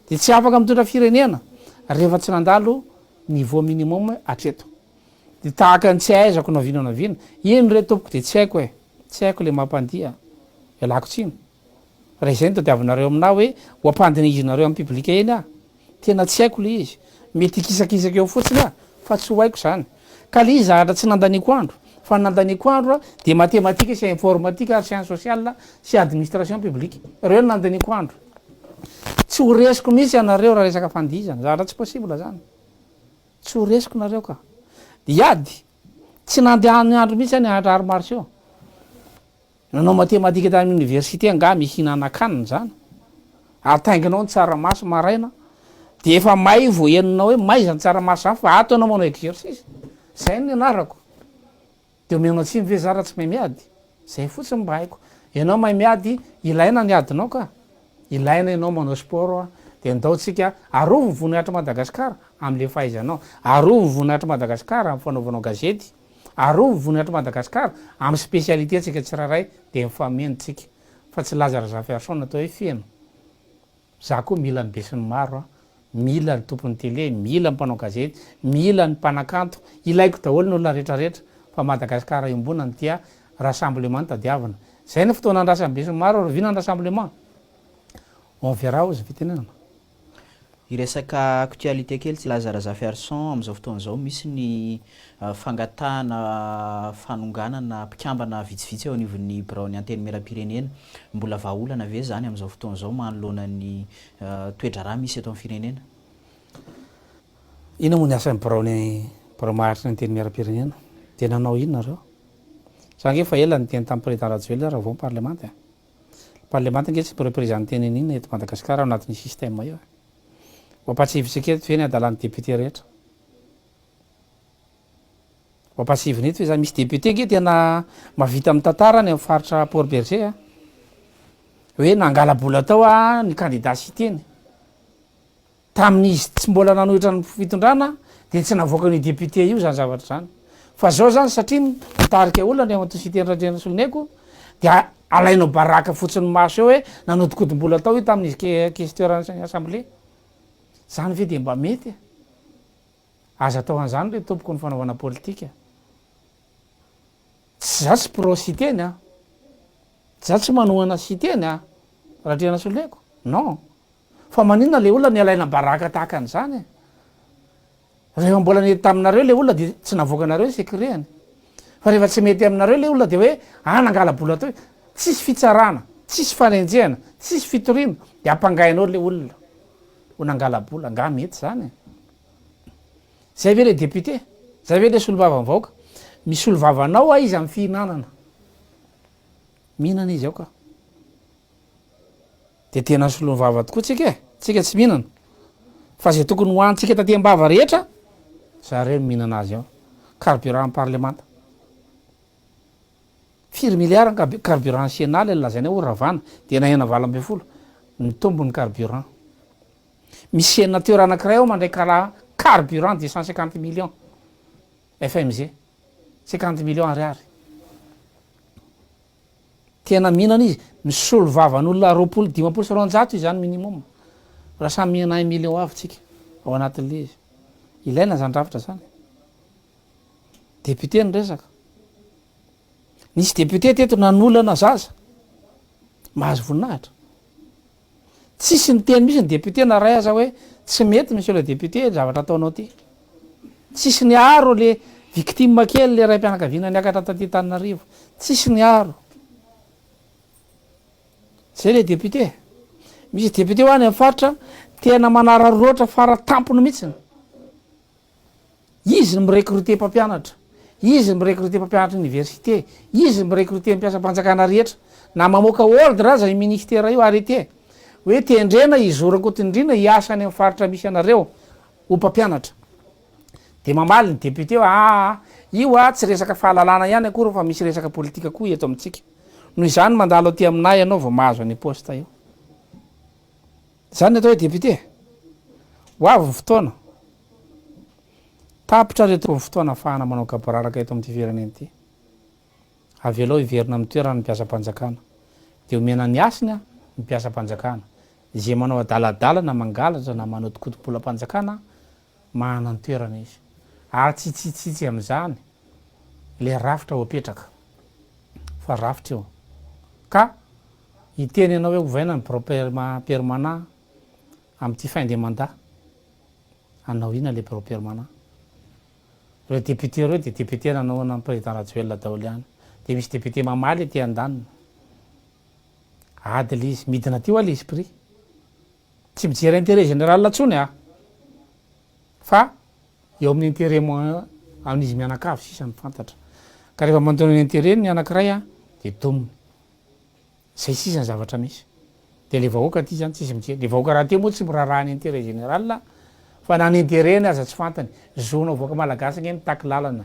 de tsy afaka mitondra firenena rehefa tsy nandalo niveau minimum atreto de tahaka ny tsy aizako navinona ino re tompoko de tsy haiko le mampandia ialako tsino raha izay ny tadiavinareo amina hoe ho ampandinizinareo amy publika eny tena tsy haiko le izy mety ikisakisaka eo fotsiny fa tsy ho haiko zany ka le izy zahatra tsy nandaniko andro fa nandaniko andro de mathématique sy informatique ary science sociale sy administration publique reo nandaniko andro tsy ho resiko mihitsy anareo raha resaka fandihizana zahatra tsy possible zany tsy ho resiko nareo ka iady tsy nandehany andro mihitsy any ahatra ary marché eo nanao mathématique tamy université nga misy hinanakanina zany atainginao ny tsaramaso maraina de efa may vo eninao hoe may zany tsaramaso zany fa ato anao manao exercice zay ny anarako de omenao tsy mive zara tsy mahay miady zay fotsiny mba haiko ianao mahay miady ilaina ny adinao ka ilaina ianao manao sport de ndaotsika arovo voninahitra Madagasikara am'le fahaizanao arovo voninahitra Madagasikara amy fanaovanao gazety arovo voninahitra Madagasikara amy spécialité tsika tsiraray de mifamenontsika fa tsy lazarazafiarison natao hoe feno za koa mila ny besin'ny maro mila ny tompon'ny télé mila ny mpanao gazety mila ny mpanakanto ilaiko daholo ny olona rehetrarehetra fa Madagasikara iombonany tia rassemblement ny tadiavana zay ny fotoana ny rassemblement maro vina ny rassemblement on verra ozy fitenenana. Iresaka actualité kely tsy Lazara Ferson am'izao fotoan'izao misy ny fangatahana fanonganana mpikambana vitsivitsy eo anivon'ny Birao ny anteny miram-pirenena mbola vahaolana ve zany am'izao fotoan'izao manoloana ny toetra raha misy eto amin'ny firenena? Ina moa ny asan'ny Birao maharitra ny anteny miram-pirenena? De nanao inona reo? Zany efa ela ny teny tamin'ny président Rajoelina raha vao parlemanta. Parlemanta nge tsy représentena inona eto Madagasikara ao anatin'ny système io. Wampatsivitsika eto hoe ny adalan'ny député rehetra. Wampatsiviny eto hoe zany misy député nge tena mavita amin'ny tantara ny amin'ny faritra Port Berger hoe nangala-bola tao ny candidat citeny. Tamin'izy tsy mbola nanohitra ny fitondrana dia tsy navoaka ny député io zany zavatra zany. Fa zao zany satria mitarika olona ny amin'ny citeny Randriana Soloneko dia alainao baraka fotsiny maso eo hoe nanodikodim-bola tao io tamin'izy questeur-ny assemblée. Zany ve dia mba mety? Aza tao an'izany le tompoko ny fanaovana politika. Tsy za tsy pro citeny a. Za tsy manohana citeny a. Randriana Soloneko. Non. Fa maninona le olona ny alaina baraka tahaka an'izany. Rehefa mbola nety taminareo le olona dia tsy navoaka anareo secret-any. Fa rehefa tsy mety aminareo le olona dia hoe nangala-bola tao. Tsisy fitsarana, tsisy fanenjehana, tsisy fitoriana dia ampangainao le olona. Ho nangala-bola, nga mety zany. Zay ve le député? Zay ve le solom-bava mivaoka? Misy olo-vavanao izy amin'ny fihinanana. Mihinana izy ao ka. Dia tena solom-bava tokoa tsika tsika tsy mihinana. Fa zay tokony hoantsika tatem-bava rehetra, zareo mihinana azy ao. Carburant parlemanta. 4 milliards carburant national lazaina ho ravana dia nahena 20 ny tombony carburant. Misy sénateur anankiray ao mandray carburant de 150 millions FMG 50 millions ariary. Tena mihinana izy misolo vavan'olona 20-20 izy zany minimum. Raha samy mihinana 1 million avy tsika ao anatin'le izy. Ilaina zany rafitra zany. Député ny resaka. Nisy député teto nanolana zaza. Mahazo voninahitra. Tsisy ny teny misy ny député na ray aza hoe tsy mety monsieur le député zavatra ataonao ty. Tsisy ny aro le victime kely le raim-pianakaviana niakatra taty Antananarivo. Tsisy ny aro. Zay le député. Misy député ho any amin'ny faritra tena manararoroatra fara-tampony mihitsiny. Izy ny mirecruter mpampianatra. Izy ny mirecruter mpampianatra université. Izy ny mirecruter mpiasa-panjakana rehetra. Na mamoaka ordre aza i ministère io arrêté. Hoe tendrena izorako tendrina hiasa any amin'ny faritra misy anareo ho mpampianatra. Dia mamaly ny député io tsy resaka fahalalana ihany akory fa misy resaka politika koa eto amintsika. Noho izany mandalo aty aminay ianao vao mahazo any poste io. Zany atao hoe député. Ho avy ny fotoana. Tapitra reto ny fotoana ahafahana manao kabararaka eto amin'ity firenena ity. Avelao hiverina amin'ny toerana ny mpiasam-panjakana. Dia omena ny asiny ny mpiasam-panjakana. Izay manao adaladala na mangalatra na manao dikotom-polam-panjakana mahana ny toerana izy. Tsitsitsitsy amin'izany le rafitra ho apetraka. Fa rafitra io. Ka hiteny ianao hoe ovaina ny bureau permanent amin'ity fin de mandat. Anao ina le bureau permanent. Reo député reo dia député nanao amin'ny président Rajoelina daholo ihany. Dia misy député mamaly ety an-daniny. Ady le izy midina ty ho le izy prix. Tsy mijery intérêt général intsony fa eo amin'ny intérêt amin'izy mianakavy sisa ny fantatra. Ka rehefa mandona ny intérêt ny anankiray dia dominy. Zay sisa ny zavatra misy. Dia le vahoaka ty zany tsisy mijery. Le vahoaka raha ty moa tsy miraraha ny intérêt général fa na ny intérêt ny aza tsy fantany. Zonao vahoaka malagasy nge mitaky lalana.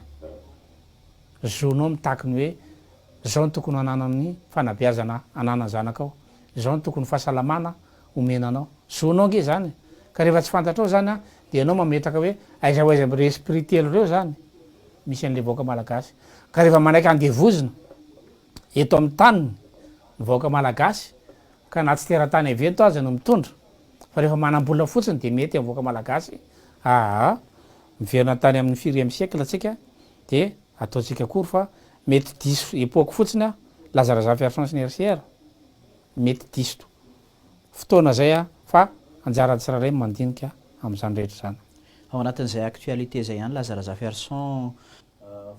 Zonao mitaky ny hoe zao ny tokony ananany fanabeazana anana zanakao. Zao ny tokony fahasalamana omenanao. Zonao nge zany. Ka rehefa tsy fantatrao zany dia ianao mametraka hoe aiza ho aiza amin'ny esprit telo reo zany. Misy an'le vahoaka malagasy. Ka rehefa manaiky andevozina eto amin'ny taniny ny vahoaka malagasy ka na tsy teratany evento aza no mitondra. Fa rehefa manam-bola fotsiny dia mety amin'ny vahoaka malagasy. Miverina tany amin'ny 4e siècle atsika dia ataontsika akory fa mety diso epoque fotsiny Lazara Ferson sy ny RCR. Mety diso. fotoana zay a fa anjara tsiraray mandinika am'izany rehetra zany. ao anatin'izay actualité zay ihany lazaraza ferson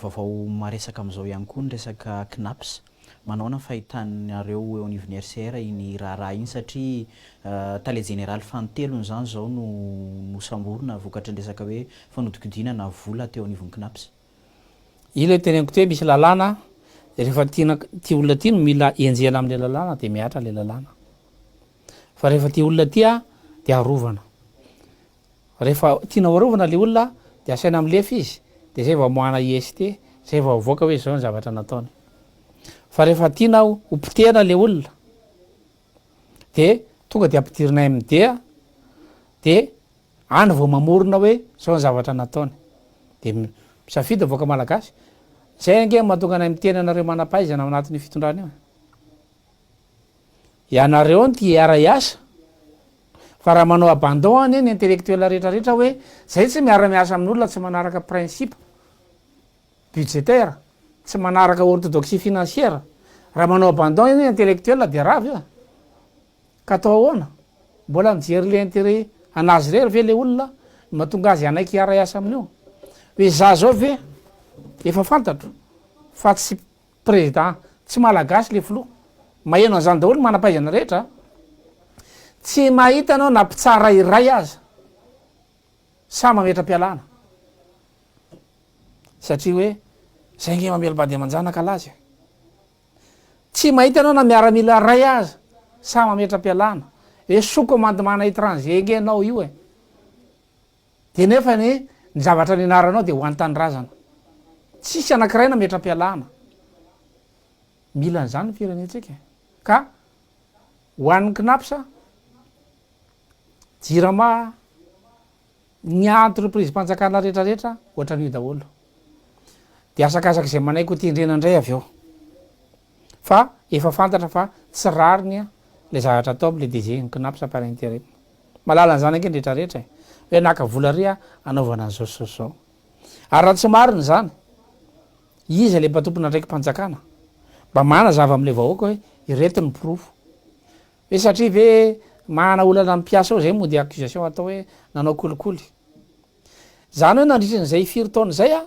vaovao maresaka am'izao ihany koa ny resaka knaps manaona fahitanareo eo anivon'ny RCR iny raharaha iny satria tale général fantelony zany zao no samborona vokatry ny resaka hoe fanodikodinana vola teo anivon'ny knaps. Ile teneniko te misy lalàna rehefa ty olona ty no mila enjehana am'le lalàna de miatra le lalàna fa rehefa ty olona ty a de arovana rehefa tianao arovana le olona de asaina am'lefa izy de zay vao moana IST zay vao avoaka hoe zao ny zavatra nataony fa rehefa tianao hopotehana le olona de tonga de ampidirinay am'dea de any vao mamorona hoe zao ny zavatra nataony de misafidy avoaka malagasy zay ange mahatonga anay miteny anareo manampaizana ao anatin'ny fitondrana io ianareo ny ty ara-iasa fa raha manao abandon any ny intellectuel rehetrarehetra hoe zay tsy miara-miasa amin'olona tsy manaraka principe budgétaire tsy manaraka orthodoxie financière raha manao abandon ny intellectuel de ravy io ka atao ahoana mbola mijery le intérêt anazy rery ve le olona mahatonga azy anaiky ara-iasa amin'io hoe za zao ve efa fantatro fa tsy président tsy malagasy le filoha maheno an'izany daholo manampaizana rehetra tsy mahita anao na mpitsara iray aza sa mametra-pialana satria hoe zay nge mamelobady amanjanaka lazy tsy mahita anao na miaramila ray aza sa mametra-pialana hoe sokomandimana étranger nge anao io e de nefa ny zavatra ninaranao de ho antanydrazana tsisy anakiray na metra-pialana mila an'izany ny firenentsika ka hoan'ny knapsa jirama ny entreprise mpanjakana rehetrarehetra ohatra n'io daholo de asakasaky zay manaiko tindrena indray avy eo fa efa fantatra fa tsy rariny le zavatra atao amle DG ny knapsa par intérêt malala an'izany ange rehetrarehetra hoe naka vola ria anaovana an'izao zao ary raha tsy mariny zany izy le mpatompona ndraiky mpanjakana mba mana zava am'le vahoaka hoe ireto ny profo hoe satria ve mana olana mpiasa ao zay moa de accusation atao hoe nanao kolikoly zany hoe nandritran'izay firy taona zay a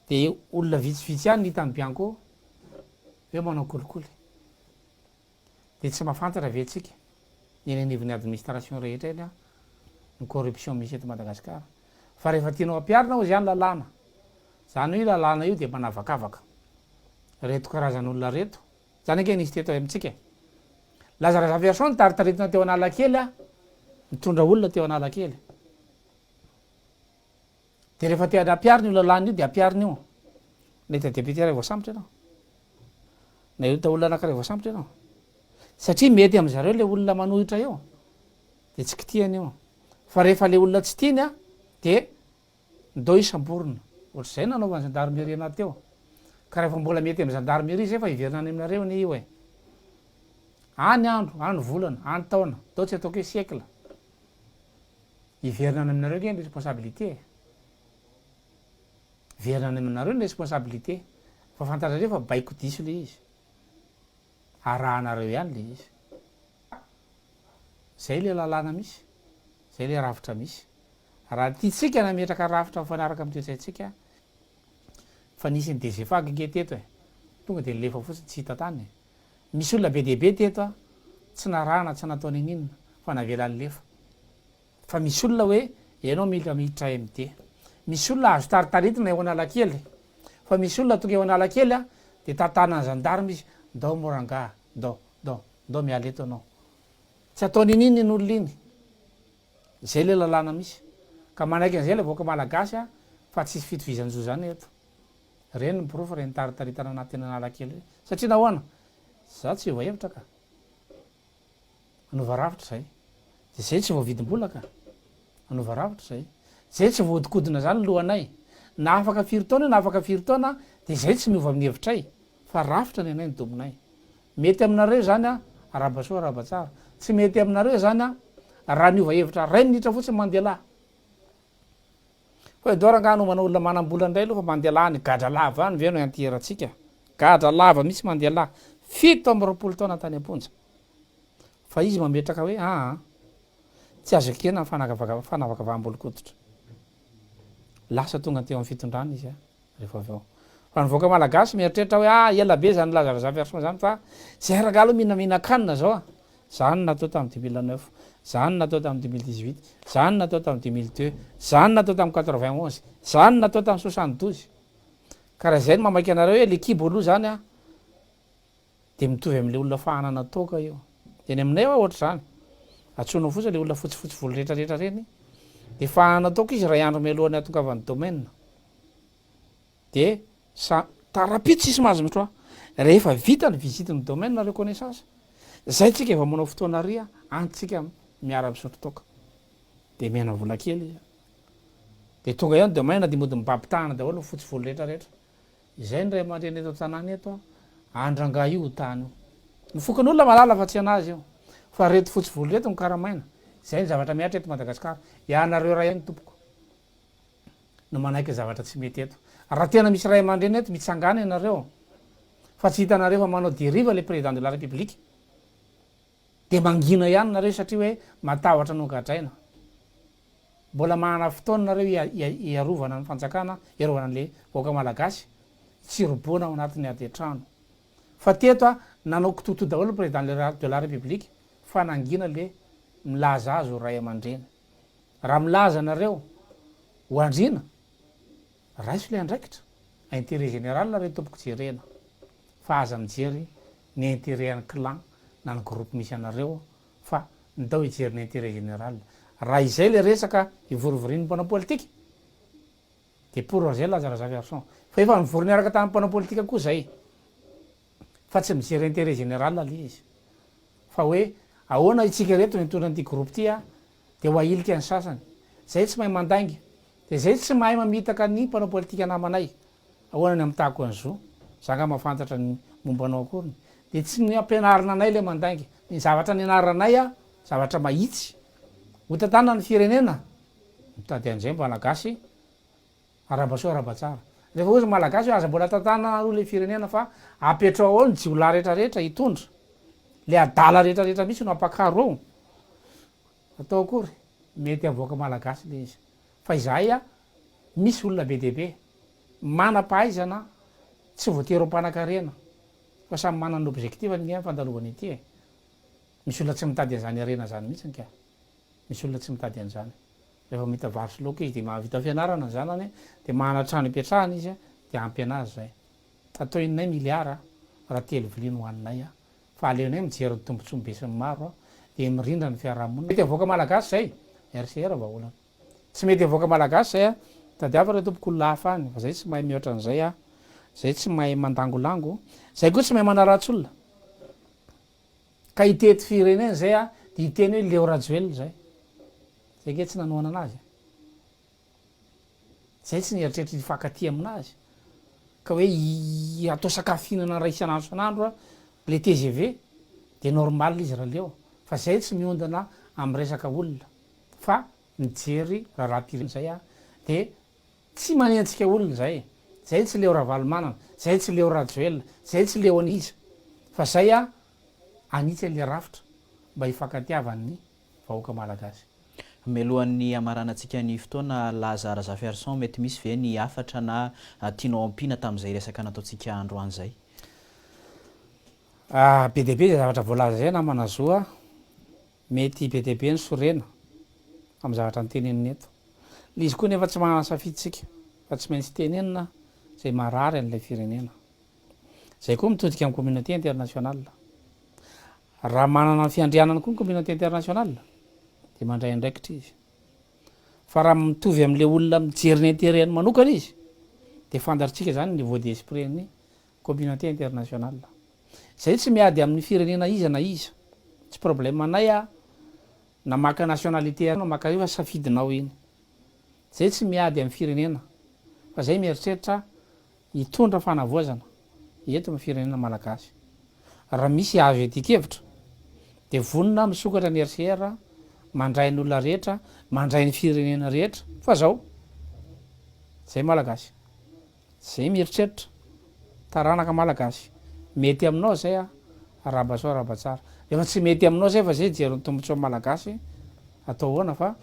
de olona vitsivitsy any nitany bianco hoe manao kolikoly de tsy mahafantatra ve tsika eny anivon'ny administration rehetra eny a ny corruption misy eto Madagasikara fa rehefa tianao ampiarina ao zany lalàna zany hoe lalàna io de manavakavaka reto karazan'olona reto zany ange nisy teto amitsika lazaraza version ny taritaritina teo analakely a mitondra olona teo analakely de rehefa te ampiarina io lalàna io de ampiarina io na hita deputé ray voasambotra ianao na hita olona anakiray voasambotra ianao satria mety am'zareo le olona manohitra eo de tsy kitiany io fa rehefa le olona tsy tiany a de ndao isamborona ohatra zay nanaovany gendarmerie ana teo ka rehefa mbola mety amy gendarmerie zay fa iverina any aminareo ny io e any andro any volana any taona dao tsy ataoko hoe siècle iverina any aminareo nge ny responsabilité iverina any aminareo ny responsabilité fa fantatrareo fa baiko diso le izy arahanareo ihany le izy zay le lalàna misy zay le ravitra misy raha tiatsika nametraka rafitra mifanaraka amy toetsaitsika fa nisy ny DG fagy nge teto e tonga de lefa fotsiny tsy hita tany misy olona be dehibe teto a tsy narana tsy nataony ninona fa navelany lefa fa misy olona hoe ianao mila miditra MD misy olona azo taritaritina eo analakely fa misy olona tonga eo analakely a de tatana ny gendarme izy ndao moranga ndao miala eto anao tsy ataony nini ny olona iny zay le lalàna misy ka manaiky an'izay le voaka malagasy a fa tsisy fitovizan'zo zany eto reny ny profo reny taritaritana anatiny analakely satria nahoana za tsy voahevitra ka anova ravitra zay de zay tsy voavidim-bola ka anova ravitra zay zay tsy voahodikodina zany lohanay na afaka firy taona na afaka firy taona de zay tsy miova amin'ny hevitray fa rafitra ny anay ny dominay mety aminareo zany a arabasoa arabatsara tsy mety aminareo zany a raha niova hevitra ray minitra fotsiny mandelahy fa dorangano manao olona manam-bola indray aloha fa mandelahy ny gadra lava any ve no anteratsika gadra lava misy mandelahy fito amby roapolo taona tany amponja fa izy mametraka hoe tsy azo ekena fanavakavaham-bolokotitra lasa tonga teo amin'ny fitondrana izy rehefa avy ao fa nyvoaka malagasy mieritreritra hoe ela be zany lazaraza version zany fa zay raga aloha mihinaminan-kanina zao zany natao tamin'ny 2009 zany natao tamin'ny 2018 zany natao tamin'ny 2002 zany natao tamin'ny 91 zany natao tamin'ny 72 karaha zay ny mamaky anareo hoe lekibo aloha zany de mitovy amin'le olona fahanana toka io eny aminay ohatra zany atsonao fotsiny le olona fotsifotsy volo rehetrarehetra reny de fahanana toka izy raha andro mialohan'ny atongavan'ny domaine de tarapito tsisy mahazo mitroa rehefa vita ny visitiny domaine reconnaissance zay tsika efa manao fotoana ria antsika miara-misotro toka de miana vola kely izy de tonga ihany domaine de mody mibampitahana daholo fotsy volo rehetrarehetra izay ny ray aman-dreny eto tanàna eto andrangah io tany io mifokon'olona malala fa tsy anazy io fa reto fotsy volo reto ny karamaina zay ny zavatra miatra eto Madagasikara ianareo ray ny tompoko no manaiky zavatra tsy mety eto raha tena misy ray aman-dreny eto mitsangana ianareo fa tsy hitanareo fa manao dérive le président de la république de mangina ihany nareo satria hoe matahotra nogadraina mbola mahana fotoana nareo iarovana ny fanjakana iarovana an'le vaoaka malagasy tsy roboana ao anatin'ny adetrano fa teto nanao kitoto daholo président de la république fa nangina le milaza azo ray aman-dreny raha milaza nareo ho andrina raisy le andraikitra intérêt général reo tompoko jerena fa aza mijery ny intérêt ny clan na ny groupe misy anareo fa ndao hijery ny intérêt général raha izay le resaka ivorivoriny mpanao politika de pour zay lazaraza version fa efa nivorony araka tamin'ny mpanao politika koa zay fa tsy mijery intérêt général le izy fa hoe ahoana itsika reto mitondra an'ity groupe ty de ho ailika ny sasany zay tsy mahay mandaingy de zay tsy mahay mamitaka ny mpanao politika namanay ahoana ny amitahako an'zo zanga mahafantatra ny mombanao akoriny de tsy miampianarina anay le mandaingy ny zavatra nianaranay zavatra mahitsy hotatana ny firenena mitady an'izay malagasy arabasoa arabatsara rehefa ozy malagasy hoe aza mbola tatana aloha le firenena fa apetrao ao ny jiolahy rehetrarehetra hitondra le adala rehetrarehetra misy no ampakaro ao atao akory mety avoaka malagasy le izy fa izahay misy olona be deaibe mana-pahaizana tsy voatery mpanankarena fa samy manany objectif ny fandalovany ity misy olona tsy mitady an'izany arena zany mihitsy ka misy olona tsy mitady an'izany rehefa mita vary sy loka izy de mahavita fianarana ny zanany de mahanatrano ipetrahana izy de ampy anazy zay atao inay miliara raha telo viliny hoaninay fa aleonay mijery ny tombontsombesiny maro de mirindra ny fiarahamonina mety avoaka malagasy zay RCR vaolana tsy mety avoaka malagasy zay tadiava re tompoko olona hafa any fa zay tsy mahay mihoatra an'izay zay tsy mahay mandangolango zay koa tsy mahay manaratsy olona ka hitety firenena zay de hiteny hoe leo rajoely zay zay ke tsy nanoana anazy zay tsy nieritreritra fakaty aminazy ka hoe atao sakafinana ray isanandro sanandro le TGV de normal izy raha leo fa zay tsy miondana amy resaka olona fa mijery raharam-pireny zay de tsy manentsika olona zay tsy leo rahavalomanana zay tsy leo rajoelina zay tsy leo aniza fa zay anitsy le rafitra mba hifankatiavan'ny vahoaka malagasy mialohan'ny amaranantsika ny fotoana lazaraza version mety misy ve ny afatra na tianao ampina tamin'izay resaka nataontsika androany zay be deaibe zay zavatra voalaza zay namana zoa mety be deaibe ny sorena amy zavatra nyteneniny eto le izy koa nefa tsy manana safiditsika fa tsy maintsy tenenina zay marary an'ilay firenena zay koa mitodika amin'ny communauté international raha manana ny fiandrianana koa ny communauté international de mandray andraikitra izy fa raha mitovy am'le olona mijery ny intérêt manokana izy de fandaritsika zany niveau d'esprit ny communauté international zay tsy miady amin'ny firenena iza na iza tsy problème anay na maka nationalité maka io fa safidinao iny zay tsy miady amin'ny firenena fa zay mieritreritra hitondra fanavoazana eto amin'ny firenena malagasy raha misy azo etikevitra de vonina misokatra ny RCR mandray ny olona rehetra mandray ny firenena rehetra fa zao zay malagasy zay mieritreritra taranaka malagasy mety aminao zay araba soa araba tsara efa tsy mety aminao zay fa zay jery tombontsoa malagasy atao hoana fa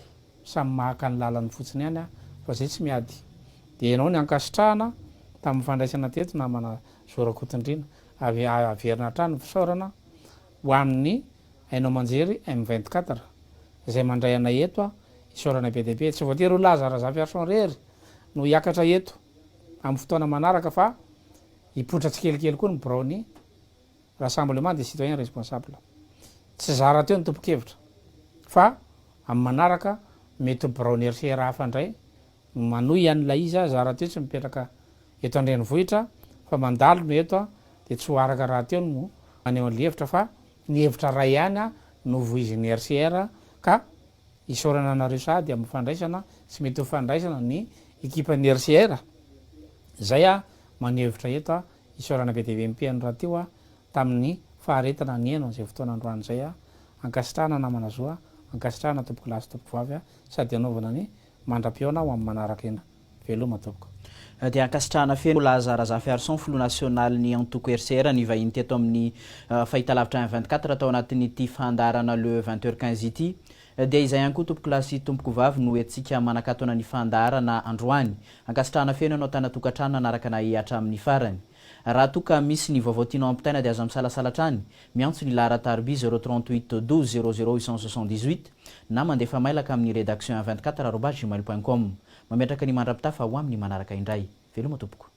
samy mahaka ny lalany fotsiny ihany a fa zay tsy miady de anao ny ankasitrahana tamin'ny fandraisana teto namana zorakotondrina averina hatrany fisaorana ho amin'ny ainao manjery M24 zay mandray ana eto a isaorana be deabe tsy voatery ho lazarazafy arson rery no hiakatra eto amin'ny fotoana manaraka fa hipotratsy kelikely koa ny braony rassemblement de citoyen responsable tsy zara teo ny tompo-kevitra fa amin'ny manaraka mety braony RCR hafa ndray manohy an'lay izy zara teo tsy mipetraka eto andrenivohitra fa mandalo no eto a de tsy ho araka raha teo no aneo an'levitra fa ny hevitra ray ihany a no voizin'ny RCR ka isaorana anareo sady amin'ny fandraisana tsy mety ho fandraisana ny ekipan'ny RCR zay a manevitra eto a isaorana be deve mpihaino raha teo a tamin'ny faharetana ny eno an'izay fotoana androany zay a ankasitrahana namana zoa ankasitrahana tompoko lasy tompoko vavy a sady anaovana ny mandram-piona ho amin'ny manaraka ena veloma tompoko dia ankasitrahana feno lazarazafy arson flou national ny antoko RCR ny vahiny teto amin'ny fahitalavitra 24 atao anatin'ity fandarana le 20h15 ity dia izay ihany koa tompoko lasy tompoko vavy no antsika manakatona ny fandarana androany ankasitrahana feno ianao tanatokantrano nanaraka na ihatra amin'ny farany raha toka misy ny vaovao tianao ampitaina dia azo misalasalatra any miantso ny laharatarby 038 12 00 878 na mandefa mailaka amin'ny rédaction 24 @gmail.com mametraka ny mandrapitafa ho amin'ny manaraka indray veloma tompoko